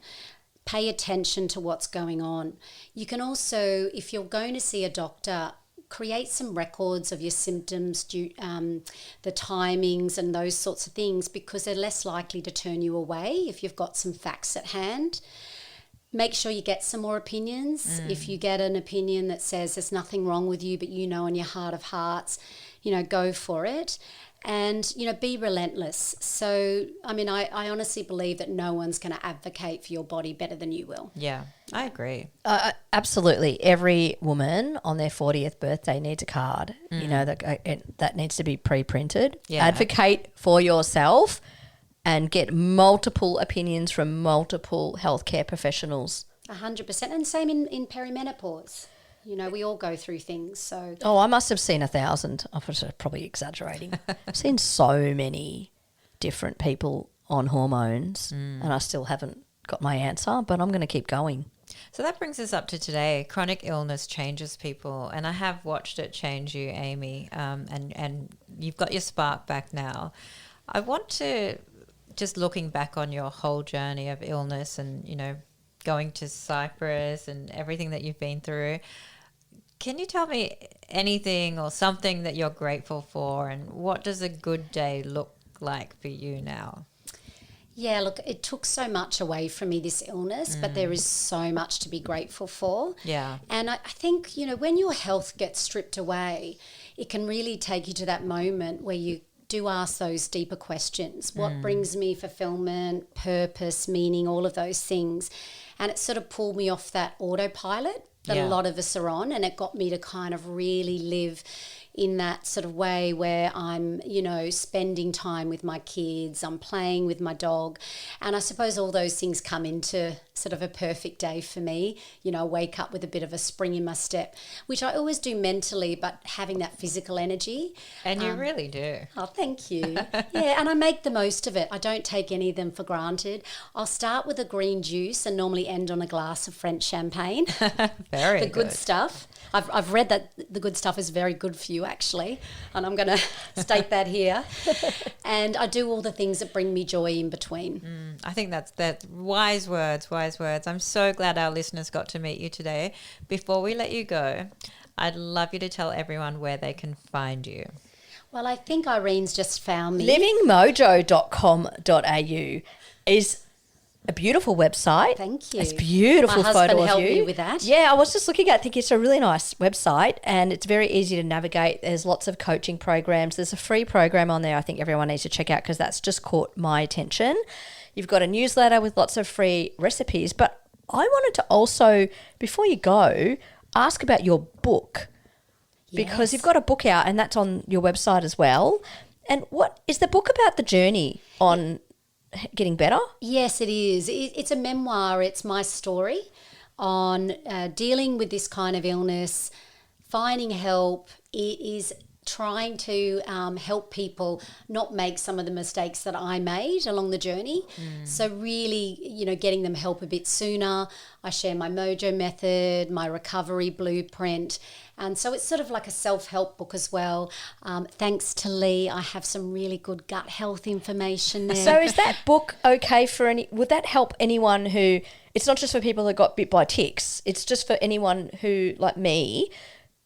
[SPEAKER 3] Pay attention to what's going on. You can also, if you're going to see a doctor, create some records of your symptoms, the timings and those sorts of things, because they're less likely to turn you away if you've got some facts at hand. Make sure you get some more opinions. If you get an opinion that says there's nothing wrong with you, but in your heart of hearts, go for it. And, be relentless. So, I mean, I honestly believe that no one's going to advocate for your body better than you will.
[SPEAKER 2] Yeah, I agree.
[SPEAKER 1] Absolutely. Every woman on their 40th birthday needs a card, that needs to be pre-printed.
[SPEAKER 2] Yeah.
[SPEAKER 1] Advocate for yourself and get multiple opinions from multiple healthcare professionals.
[SPEAKER 3] 100%. And same in perimenopause. We all go through things. So
[SPEAKER 1] I must have seen 1,000. I'm probably exaggerating. I've seen so many different people on hormones and I still haven't got my answer, but I'm going to keep going.
[SPEAKER 2] So that brings us up to today. Chronic illness changes people, and I have watched it change you, Amy, and you've got your spark back now. I want to, just looking back on your whole journey of illness and, going to Cyprus and everything that you've been through, can you tell me anything or something that you're grateful for, and what does a good day look like for you now?
[SPEAKER 3] Yeah, look, it took so much away from me, this illness, but there is so much to be grateful for.
[SPEAKER 2] Yeah.
[SPEAKER 3] And I think, when your health gets stripped away, it can really take you to that moment where you do ask those deeper questions. What brings me fulfillment, purpose, meaning, all of those things. And it sort of pulled me off that autopilot that a lot of us are on, and it got me to kind of really live, in that sort of way where I'm, spending time with my kids, I'm playing with my dog. And I suppose all those things come into sort of a perfect day for me. Wake up with a bit of a spring in my step, which I always do mentally, but having that physical energy.
[SPEAKER 2] And you really do.
[SPEAKER 3] Oh, thank you. Yeah, and I make the most of it. I don't take any of them for granted. I'll start with a green juice and normally end on a glass of French champagne.
[SPEAKER 2] Very
[SPEAKER 3] the good stuff. I've read that the good stuff is very good for you, actually, and I'm going to state that here. And I do all the things that bring me joy in between.
[SPEAKER 2] I think that's wise words. I'm so glad our listeners got to meet you today. Before we let you go, I'd love you to tell everyone where they can find you.
[SPEAKER 3] Well, I think Irene's just found me.
[SPEAKER 1] Livingmojo.com.au is a beautiful website.
[SPEAKER 3] Thank you.
[SPEAKER 1] It's a beautiful
[SPEAKER 3] My
[SPEAKER 1] photo
[SPEAKER 3] husband
[SPEAKER 1] of
[SPEAKER 3] helped
[SPEAKER 1] you.
[SPEAKER 3] me with that.
[SPEAKER 1] Yeah, I was just looking at it. I think it's a really nice website and it's very easy to navigate. There's lots of coaching programs. There's a free program on there I think everyone needs to check out because that's just caught my attention. You've got a newsletter with lots of free recipes. But I wanted to also, before you go, ask about your book because you've got a book out and that's on your website as well. And what is the book about the journey on getting better?
[SPEAKER 3] Yes, it is. It's a memoir. It's my story on dealing with this kind of illness, finding help. It is trying to help people not make some of the mistakes that I made along the journey. So really, getting them help a bit sooner. I share my Mojo method, my recovery blueprint. And so it's sort of like a self-help book as well. Thanks to Lee, I have some really good gut health information there.
[SPEAKER 1] So is that book okay for would that help anyone who, it's not just for people who got bit by ticks, it's just for anyone who, like me,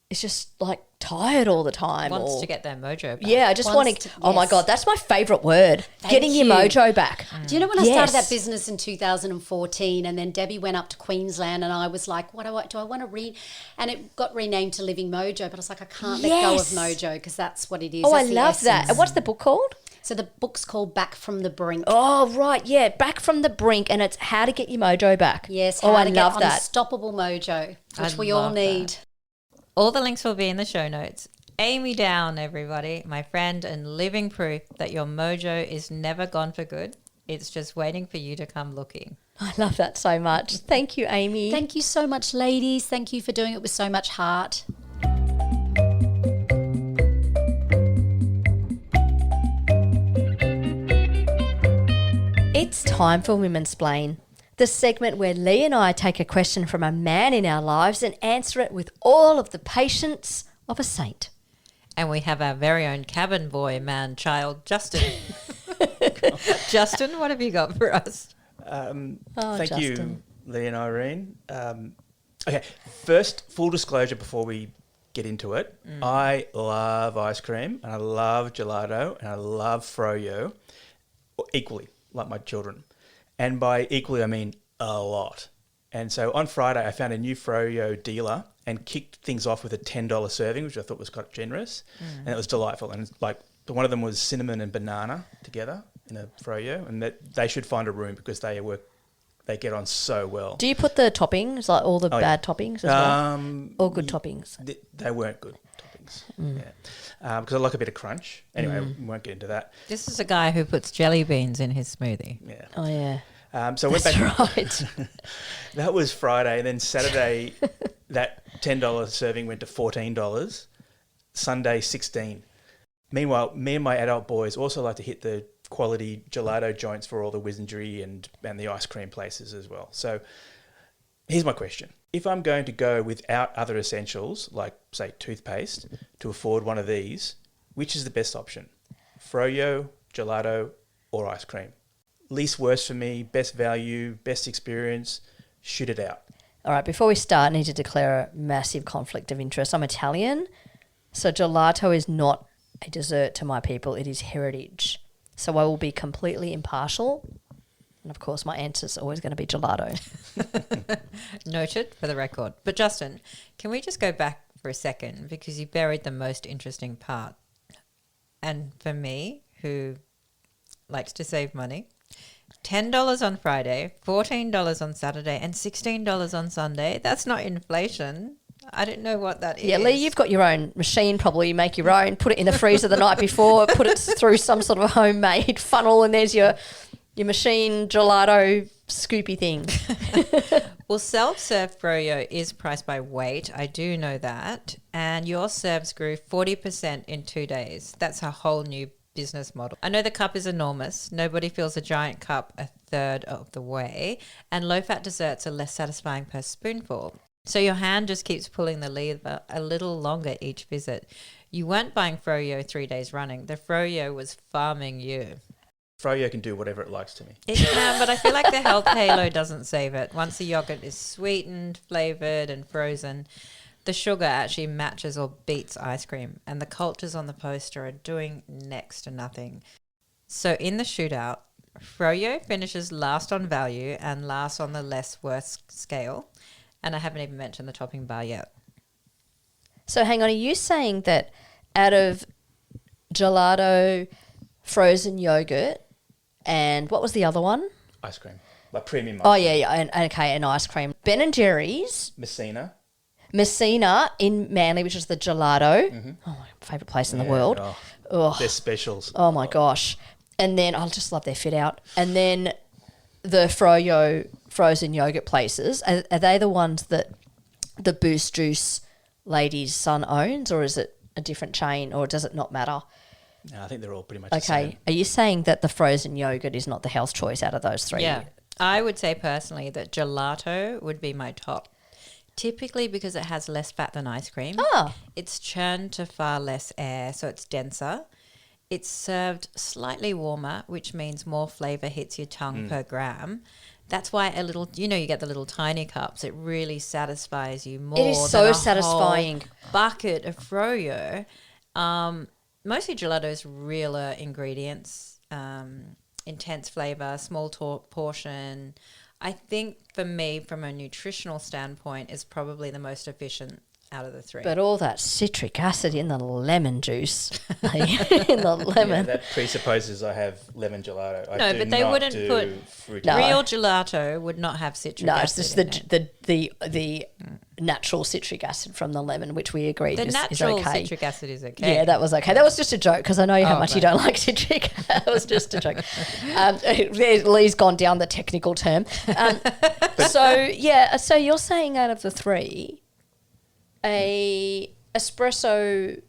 [SPEAKER 1] is just like tired all the time.
[SPEAKER 2] Wants to get their mojo back.
[SPEAKER 1] Yeah, I just want to, oh my God, that's my favourite word, getting your mojo back.
[SPEAKER 3] Do you know when I started that business in 2014 and then Debbie went up to Queensland and I was like, what do I want to read? And it got renamed to Living Mojo, but I was like, I can't let go of Mojo because that's what it is.
[SPEAKER 1] Oh,
[SPEAKER 3] that's
[SPEAKER 1] I love that. And what's the book called?
[SPEAKER 3] So the book's called Back from the Brink.
[SPEAKER 1] Oh, right, yeah, Back from the Brink, and it's how to get your mojo back.
[SPEAKER 3] Yes,
[SPEAKER 1] I love that.
[SPEAKER 3] Unstoppable mojo, which we all need.
[SPEAKER 2] All the links will be in the show notes. Amy Down, everybody, my friend and living proof that your mojo is never gone for good. It's just waiting for you to come looking.
[SPEAKER 1] I love that so much. Thank you, Amy.
[SPEAKER 3] Thank you so much, ladies. Thank you for doing it with so much heart.
[SPEAKER 1] It's time for Women's Splain, the segment where Lee and I take a question from a man in our lives and answer it with all of the patience of a saint.
[SPEAKER 2] And we have our very own cabin boy, man, child, Justin. Justin, what have you got for us?
[SPEAKER 4] Thank you, Lee and Irene. Okay, first, full disclosure before we get into it. I love ice cream, and I love gelato, and I love froyo equally, like my children. And by equally, I mean a lot. And so on Friday, I found a new froyo dealer and kicked things off with a $10 serving, which I thought was quite generous. And it was delightful. And like one of them was cinnamon and banana together in a froyo. And that they should find a room because they get on so well.
[SPEAKER 1] Do you put the toppings, like all the bad toppings as well? Or good toppings?
[SPEAKER 4] They weren't good toppings. Yeah. Because I like a bit of crunch. Anyway, we won't get into that.
[SPEAKER 2] This is a guy who puts jelly beans in his smoothie.
[SPEAKER 4] Yeah.
[SPEAKER 1] Oh, yeah.
[SPEAKER 4] So I went back.
[SPEAKER 1] Right.
[SPEAKER 4] That was Friday. And then Saturday, that $10 serving went to $14. Sunday, $16. Meanwhile, me and my adult boys also like to hit the quality gelato joints for all the Wizardry and the ice cream places as well. So here's my question. If I'm going to go without other essentials, like, say, toothpaste, to afford one of these, which is the best option? Froyo, gelato, or ice cream? Least worst for me, best value, best experience, shoot it out.
[SPEAKER 1] All right, before we start, I need to declare a massive conflict of interest. I'm Italian, so gelato is not a dessert to my people. It is heritage. So I will be completely impartial. And, of course, my answer is always going to be gelato.
[SPEAKER 2] Noted for the record. But, Justin, can we just go back for a second because you buried the most interesting part. And for me, who likes to save money, $10 on Friday, $14 on Saturday, and $16 on Sunday. That's not inflation. I don't know what that is.
[SPEAKER 1] Yeah, Lee, you've got your own machine, probably. You make your own, put it in the freezer the night before, put it through some sort of homemade funnel, and there's your machine gelato scoopy thing.
[SPEAKER 2] Well, self-serve froyo is priced by weight. I do know that. And your serves grew 40% in 2 days. That's a whole new business model. I know the cup is enormous. Nobody fills a giant cup a third of the way. And low-fat desserts are less satisfying per spoonful. So your hand just keeps pulling the lever a little longer each visit. You weren't buying froyo 3 days running. The froyo was farming you.
[SPEAKER 4] Froyo can do whatever it likes to me.
[SPEAKER 2] It can, but I feel like the health halo doesn't save it. Once the yogurt is sweetened, flavoured and frozen, the sugar actually matches or beats ice cream, and the cultures on the poster are doing next to nothing. So in the shootout, froyo finishes last on value and last on the less worse scale, and I haven't even mentioned the topping bar yet.
[SPEAKER 1] So hang on, are you saying that out of gelato, frozen yogurt, and what was the other one?
[SPEAKER 4] Ice cream. Like premium ice
[SPEAKER 1] Oh,
[SPEAKER 4] cream.
[SPEAKER 1] yeah, and ice cream. Ben & Jerry's,
[SPEAKER 4] Messina.
[SPEAKER 1] in Manly, which is the gelato. Oh, my favourite place in the world.
[SPEAKER 4] Oh, they're specials.
[SPEAKER 1] Oh, my gosh. And then I just love their fit out. And then the froyo frozen yogurt places, are they the ones that the Boost Juice lady's son owns, or is it a different chain, or does it not matter?
[SPEAKER 4] No, I think they're all pretty much the
[SPEAKER 1] Okay.
[SPEAKER 4] same.
[SPEAKER 1] Are you saying that the frozen yogurt is not the health choice out of those three?
[SPEAKER 2] Yeah. I would say personally that gelato would be my top. Typically because it has less fat than ice cream.
[SPEAKER 1] Ah.
[SPEAKER 2] It's churned to far less air, so it's denser. It's served slightly warmer, which means more flavour hits your tongue per gram. That's why you get the little tiny cups. It really satisfies you more.
[SPEAKER 1] It is so
[SPEAKER 2] than a
[SPEAKER 1] satisfying.
[SPEAKER 2] whole bucket of froyo. Mostly gelato's realer ingredients, intense flavour, small portion. I think for me, from a nutritional standpoint, is probably the most efficient out of the three.
[SPEAKER 1] But all that citric acid in the lemon juice, in the lemon.
[SPEAKER 4] Yeah, that presupposes I have lemon gelato.
[SPEAKER 2] No, but they wouldn't put
[SPEAKER 4] fruity.
[SPEAKER 1] No.
[SPEAKER 2] real gelato would not have citric
[SPEAKER 1] No, it's
[SPEAKER 2] acid.
[SPEAKER 1] just the natural citric acid from the lemon, which we agreed
[SPEAKER 2] The
[SPEAKER 1] is
[SPEAKER 2] natural
[SPEAKER 1] okay.
[SPEAKER 2] citric acid is okay.
[SPEAKER 1] Yeah, that was okay. That was just a joke because I know how much you
[SPEAKER 2] right.
[SPEAKER 1] don't like citric. That was just a joke. Lee's gone down the technical term. So you're saying out of the three, a espresso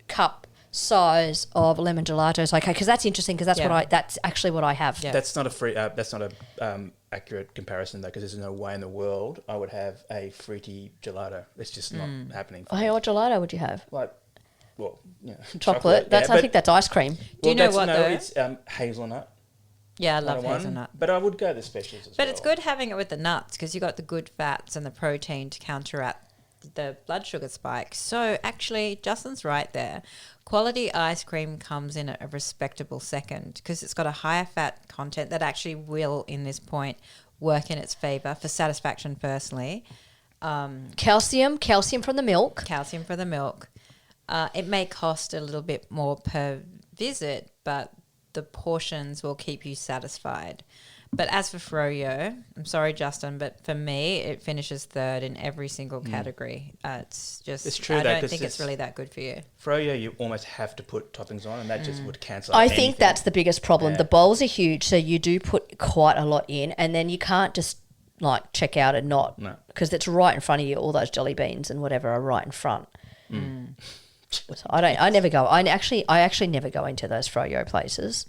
[SPEAKER 1] cup size of lemon gelato is okay, because that's interesting because that's actually what I have.
[SPEAKER 2] Yeah.
[SPEAKER 4] That's not a accurate comparison though, because there's no way in the world I would have a fruity gelato. It's just not happening. For me.
[SPEAKER 1] What gelato would you have?
[SPEAKER 4] Like,
[SPEAKER 1] Chocolate. I think that's ice cream.
[SPEAKER 2] Do you know what though?
[SPEAKER 4] It's hazelnut.
[SPEAKER 2] Yeah, I love
[SPEAKER 4] 101,
[SPEAKER 2] hazelnut.
[SPEAKER 4] but I would go the specials as well.
[SPEAKER 2] But it's good having it with the nuts because you got the good fats and the protein to counteract the blood sugar spike. So actually, Justin's right there. Quality ice cream comes in at a respectable second because it's got a higher fat content that actually will, in this point, work in its favour for satisfaction personally.
[SPEAKER 1] Calcium from the milk.
[SPEAKER 2] Calcium for the milk. It may cost a little bit more per visit, but the portions will keep you satisfied. But as for froyo, I'm sorry, Justin, but for me, it finishes third in every single category. It's true. I don't think it's really that good for you.
[SPEAKER 4] Froyo, you almost have to put toppings on, and that just would cancel.
[SPEAKER 1] I
[SPEAKER 4] anything.
[SPEAKER 1] think that's the biggest problem.
[SPEAKER 4] Yeah.
[SPEAKER 1] The bowls are huge, so you do put quite a lot in, and then you can't just like check out and not, because it's right in front of you. All those jelly beans and whatever are right in front. So I never go. I actually never go into those froyo places.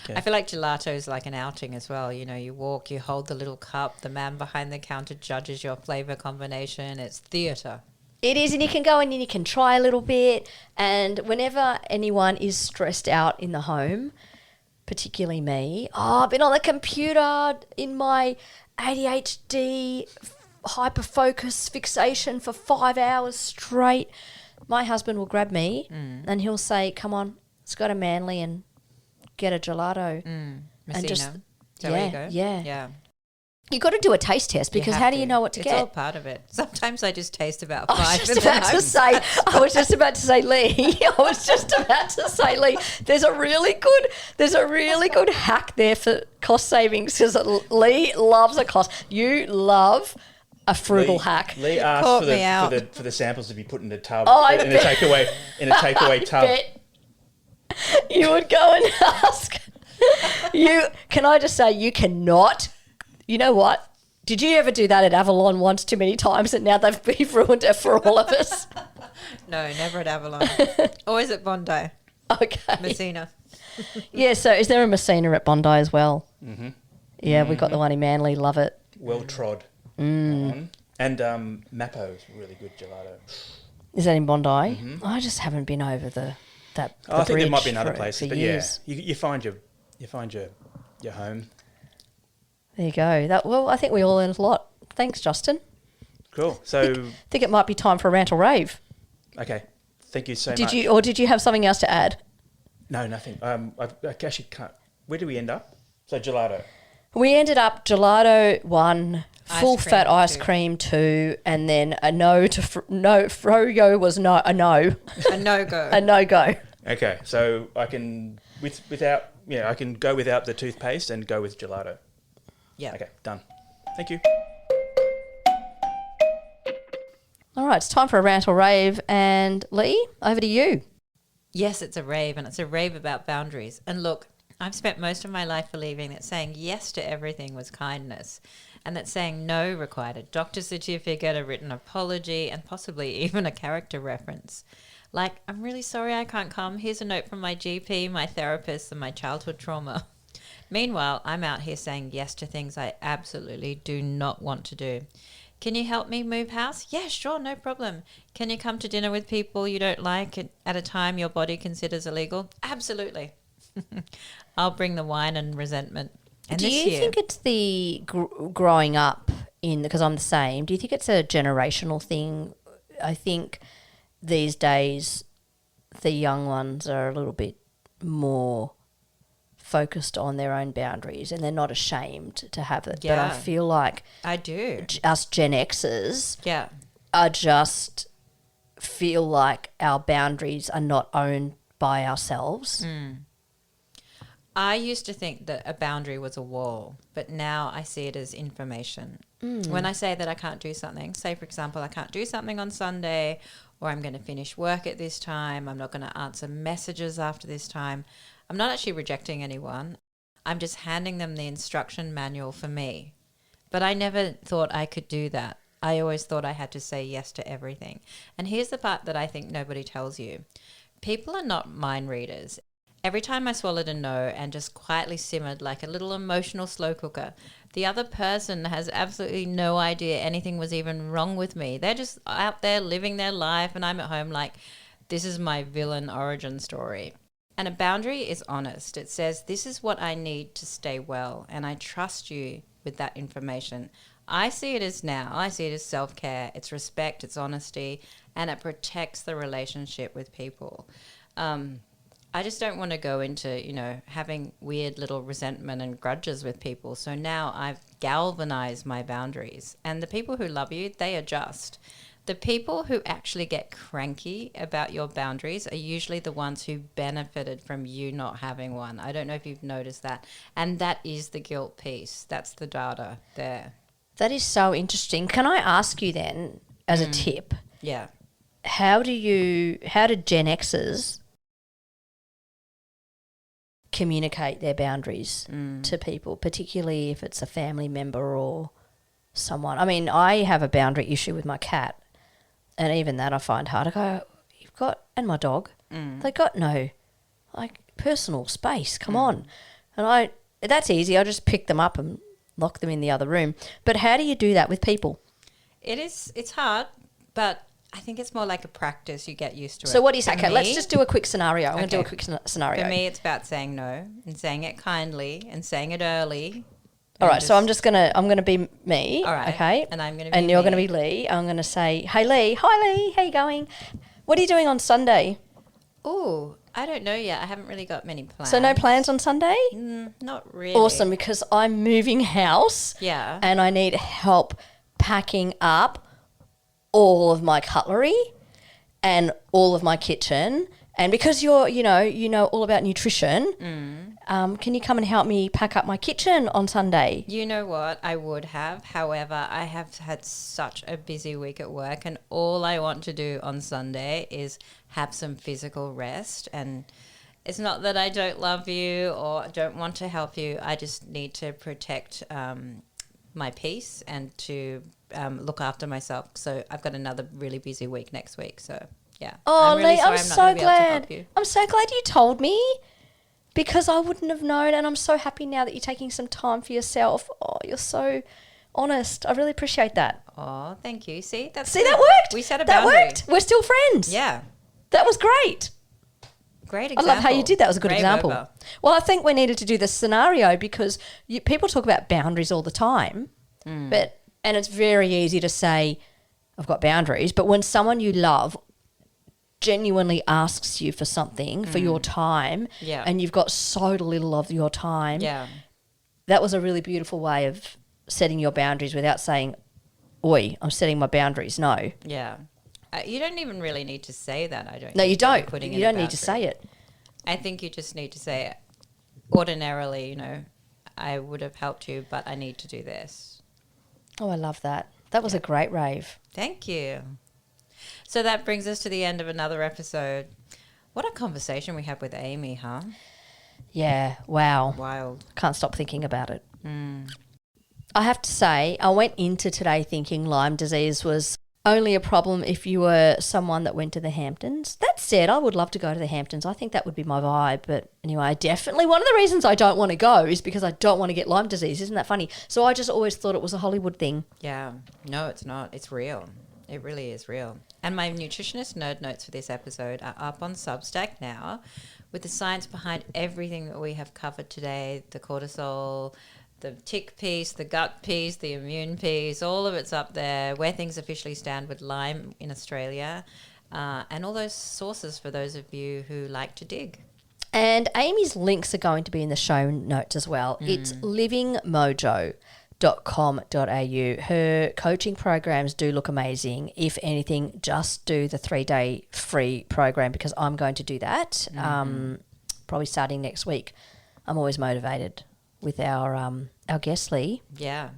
[SPEAKER 4] Okay.
[SPEAKER 2] I feel like gelato is like an outing as well. You know, you walk, you hold the little cup, the man behind the counter judges your flavour combination. It's theatre.
[SPEAKER 1] It is, and you can go in and you can try a little bit. And whenever anyone is stressed out in the home, particularly me, I've been on the computer in my ADHD hyper-focus fixation for 5 hours straight. My husband will grab me and he'll say, come on, let's go to Manly and get a gelato.
[SPEAKER 2] Messina.
[SPEAKER 1] just-
[SPEAKER 2] Is that where you go?
[SPEAKER 1] yeah. You got to do a taste test because how do you know what to
[SPEAKER 2] it's
[SPEAKER 1] get?
[SPEAKER 2] all part of it. Sometimes I just taste about
[SPEAKER 1] I
[SPEAKER 2] five.
[SPEAKER 1] was just about to say, Lee, there's a really good hack there for cost savings because Lee loves a cost. You love a frugal hack.
[SPEAKER 4] Lee asked
[SPEAKER 2] caught me out.
[SPEAKER 4] for the samples to be put in a tub
[SPEAKER 1] I
[SPEAKER 4] in a takeaway tub.
[SPEAKER 1] Bet you would go and ask. Can I just say you cannot? You know what? Did you ever do that at Avalon once too many times and now they've ruined it for all of us?
[SPEAKER 2] No, never at Avalon. Always at Bondi.
[SPEAKER 1] Okay.
[SPEAKER 2] Messina.
[SPEAKER 1] Yeah, so is there a Messina at Bondi as well? Mm-hmm. Yeah, we've got the one in Manly. Love it.
[SPEAKER 4] Well trod. And Mappo is really good gelato.
[SPEAKER 1] Is that in Bondi? Mm-hmm. I just haven't been over the
[SPEAKER 4] I think there might be in other
[SPEAKER 1] for
[SPEAKER 4] places, but
[SPEAKER 1] years.
[SPEAKER 4] yeah, you find your home.
[SPEAKER 1] There you go. I think we all learned a lot. Thanks, Justin.
[SPEAKER 4] Cool. So
[SPEAKER 1] think it might be time for a rant or rave.
[SPEAKER 4] Okay. Thank you so much.
[SPEAKER 1] Did you have something else to add?
[SPEAKER 4] No, nothing. I actually can't. Where did we end up? So gelato.
[SPEAKER 1] We ended up gelato 1, full fat ice
[SPEAKER 2] 2.
[SPEAKER 1] cream 2, and then a no to froyo was a no.
[SPEAKER 2] A no-go.
[SPEAKER 1] A no-go.
[SPEAKER 4] Okay, so I can I can go without the toothpaste and go with gelato.
[SPEAKER 2] Yeah.
[SPEAKER 4] Okay, done. Thank you.
[SPEAKER 1] All right, it's time for a rant or rave, and Lee, over to you.
[SPEAKER 2] Yes, it's a rave, and it's a rave about boundaries. And look, I've spent most of my life believing that saying yes to everything was kindness, and that saying no required a doctor's certificate, a written apology, and possibly even a character reference. Like, I'm really sorry I can't come. Here's a note from my GP, my therapist, and my childhood trauma. Meanwhile, I'm out here saying yes to things I absolutely do not want to do. Can you help me move house? Yeah, sure, no problem. Can you come to dinner with people you don't like at a time your body considers illegal? Absolutely. I'll bring the wine and resentment. And
[SPEAKER 1] do you think it's the growing up in, because I'm the same, do you think it's a generational thing? I think these days the young ones are a little bit more focused on their own boundaries and they're not ashamed to have it.
[SPEAKER 2] Yeah.
[SPEAKER 1] But I feel like
[SPEAKER 2] I do.
[SPEAKER 1] Us Gen Xers
[SPEAKER 2] Yeah.
[SPEAKER 1] are just feel like our boundaries are not owned by ourselves.
[SPEAKER 2] I used to think that a boundary was a wall, but now I see it as information. When I say that I can't do something, say for example, I can't do something on Sunday, or I'm going to finish work at this time, I'm not going to answer messages after this time, I'm not actually rejecting anyone. I'm just handing them the instruction manual for me. But I never thought I could do that. I always thought I had to say yes to everything. And here's the part that I think nobody tells you. People are not mind readers. Every time I swallowed a no and just quietly simmered like a little emotional slow cooker, the other person has absolutely no idea anything was even wrong with me. They're just out there living their life and I'm at home like, this is my villain origin story. And a boundary is honest. It says, this is what I need to stay well, and I trust you with that information. I see it as self-care, it's respect, it's honesty, and it protects the relationship with people. I just don't want to go into, having weird little resentment and grudges with people. So now I've galvanized my boundaries. And the people who love you, they adjust. The people who actually get cranky about your boundaries are usually the ones who benefited from you not having one. I don't know if you've noticed that. And that is the guilt piece. That's the data there.
[SPEAKER 1] That is so interesting. Can I ask you then, as a tip,
[SPEAKER 2] Yeah.
[SPEAKER 1] how do Gen Xers communicate their boundaries to people, particularly if it's a family member or someone? I mean, I have a boundary issue with my cat, and even that I find hard. I go, and my dog, they got no, personal space. Come on. And that's easy. I just pick them up and lock them in the other room. But how do you do that with people?
[SPEAKER 2] It's hard, but I think it's more like a practice. You get used to it.
[SPEAKER 1] So what do you say?
[SPEAKER 2] For
[SPEAKER 1] Okay,
[SPEAKER 2] me-
[SPEAKER 1] let's just do a quick scenario. I'm going to do a
[SPEAKER 2] Okay.
[SPEAKER 1] quick scenario.
[SPEAKER 2] For me, it's about saying no and saying it kindly and saying it early.
[SPEAKER 1] All right, so I'm going to be me.
[SPEAKER 2] All right,
[SPEAKER 1] Okay.
[SPEAKER 2] and I'm gonna be
[SPEAKER 1] And you're going to
[SPEAKER 2] me.
[SPEAKER 1] be Lee. I'm going to say, hey, Lee. Hi, Lee. How you going? What are you doing on Sunday?
[SPEAKER 2] Oh, I don't know yet. I haven't really got many plans.
[SPEAKER 1] So no plans on Sunday?
[SPEAKER 2] Not really.
[SPEAKER 1] Awesome, because I'm moving house.
[SPEAKER 2] Yeah.
[SPEAKER 1] And I need help packing up all of my cutlery and all of my kitchen And because you know all about nutrition, can you come and help me pack up my kitchen on Sunday?
[SPEAKER 2] You know what? I would have. However, I have had such a busy week at work, and all I want to do on Sunday is have some physical rest. And it's not that I don't love you or don't want to help you. I just need to protect my peace and to look after myself. So I've got another really busy week next week. So, yeah.
[SPEAKER 1] Oh,
[SPEAKER 2] really
[SPEAKER 1] Lee,
[SPEAKER 2] sorry
[SPEAKER 1] I'm
[SPEAKER 2] not
[SPEAKER 1] so
[SPEAKER 2] gonna be able to
[SPEAKER 1] glad.
[SPEAKER 2] help you.
[SPEAKER 1] I'm so glad you told me, because I wouldn't have known, and I'm so happy now that you're taking some time for yourself. Oh, you're so honest. I really appreciate that.
[SPEAKER 2] Oh, thank you. See, that
[SPEAKER 1] See, that worked.
[SPEAKER 2] We set a
[SPEAKER 1] that
[SPEAKER 2] boundary.
[SPEAKER 1] worked. We're still friends.
[SPEAKER 2] Yeah.
[SPEAKER 1] That was great.
[SPEAKER 2] Great example.
[SPEAKER 1] I love how you did that. It was a good
[SPEAKER 2] Brave
[SPEAKER 1] example.
[SPEAKER 2] over.
[SPEAKER 1] Well, I think we needed to do this scenario because people talk about boundaries all the time, and it's very easy to say, I've got boundaries. But when someone you love genuinely asks you for something, for your time,
[SPEAKER 2] Yeah.
[SPEAKER 1] and you've got so little of your time,
[SPEAKER 2] Yeah.
[SPEAKER 1] that was a really beautiful way of setting your boundaries without saying, oi, I'm setting my boundaries. No.
[SPEAKER 2] Yeah. You don't even really need to say that, I don't
[SPEAKER 1] No,
[SPEAKER 2] think,
[SPEAKER 1] you don't.
[SPEAKER 2] putting
[SPEAKER 1] You
[SPEAKER 2] in a
[SPEAKER 1] don't need to
[SPEAKER 2] boundary.
[SPEAKER 1] say it.
[SPEAKER 2] I think you just need to say it. Ordinarily, I would have helped you, but I need to do this.
[SPEAKER 1] Oh, I love that. That was a great rave.
[SPEAKER 2] Thank you. So that brings us to the end of another episode. What a conversation we had with Amy, huh?
[SPEAKER 1] Yeah, wow.
[SPEAKER 2] Wild.
[SPEAKER 1] Can't stop thinking about it. I have to say, I went into today thinking Lyme disease was only a problem if you were someone that went to the Hamptons. That said, I would love to go to the Hamptons. I think that would be my vibe. But anyway, definitely one of the reasons I don't want to go is because I don't want to get Lyme disease. Isn't that funny? So I just always thought it was a Hollywood thing.
[SPEAKER 2] Yeah. No, it's not. It's real. It really is real. And my nutritionist nerd notes for this episode are up on Substack now with the science behind everything that we have covered today, the cortisol, the tick piece, the gut piece, the immune piece, all of it's up there, where things officially stand with Lyme in Australia, and all those sources for those of you who like to dig.
[SPEAKER 1] And Amy's links are going to be in the show notes as well. It's livingmojo.com.au. Her coaching programs do look amazing. If anything, just do the 3-day free program because I'm going to do that probably starting next week. I'm always motivated with our guest, Lee.
[SPEAKER 2] Yeah.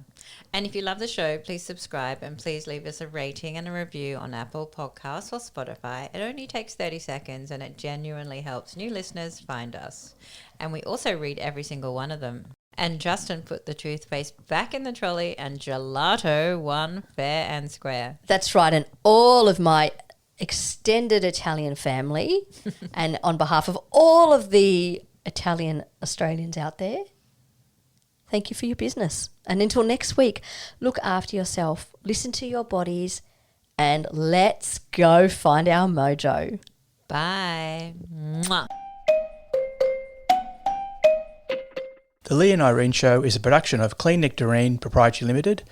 [SPEAKER 2] And if you love the show, please subscribe and please leave us a rating and a review on Apple Podcasts or Spotify. It only takes 30 seconds and it genuinely helps new listeners find us. And we also read every single one of them. And Justin put the toothpaste back in the trolley and gelato won fair and square.
[SPEAKER 1] That's right. And all of my extended Italian family and on behalf of all of the Italian Australians out there, thank you for your business. And until next week, look after yourself, listen to your bodies, and let's go find our mojo.
[SPEAKER 2] Bye. Mwah.
[SPEAKER 4] The Lee and Irene Show is a production of Clean Nectarine Proprietary Limited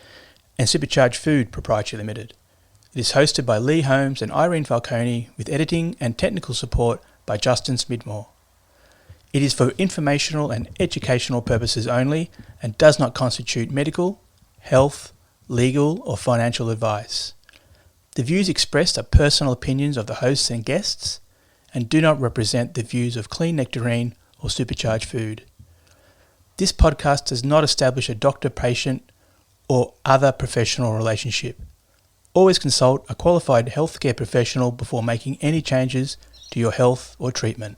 [SPEAKER 4] and Supercharged Food Proprietary Limited. It is hosted by Lee Holmes and Irene Falcone with editing and technical support by Justin Smidmore. It is for informational and educational purposes only and does not constitute medical, health, legal or financial advice. The views expressed are personal opinions of the hosts and guests and do not represent the views of Clean Nectarine or Supercharged Food. This podcast does not establish a doctor-patient or other professional relationship. Always consult a qualified healthcare professional before making any changes to your health or treatment.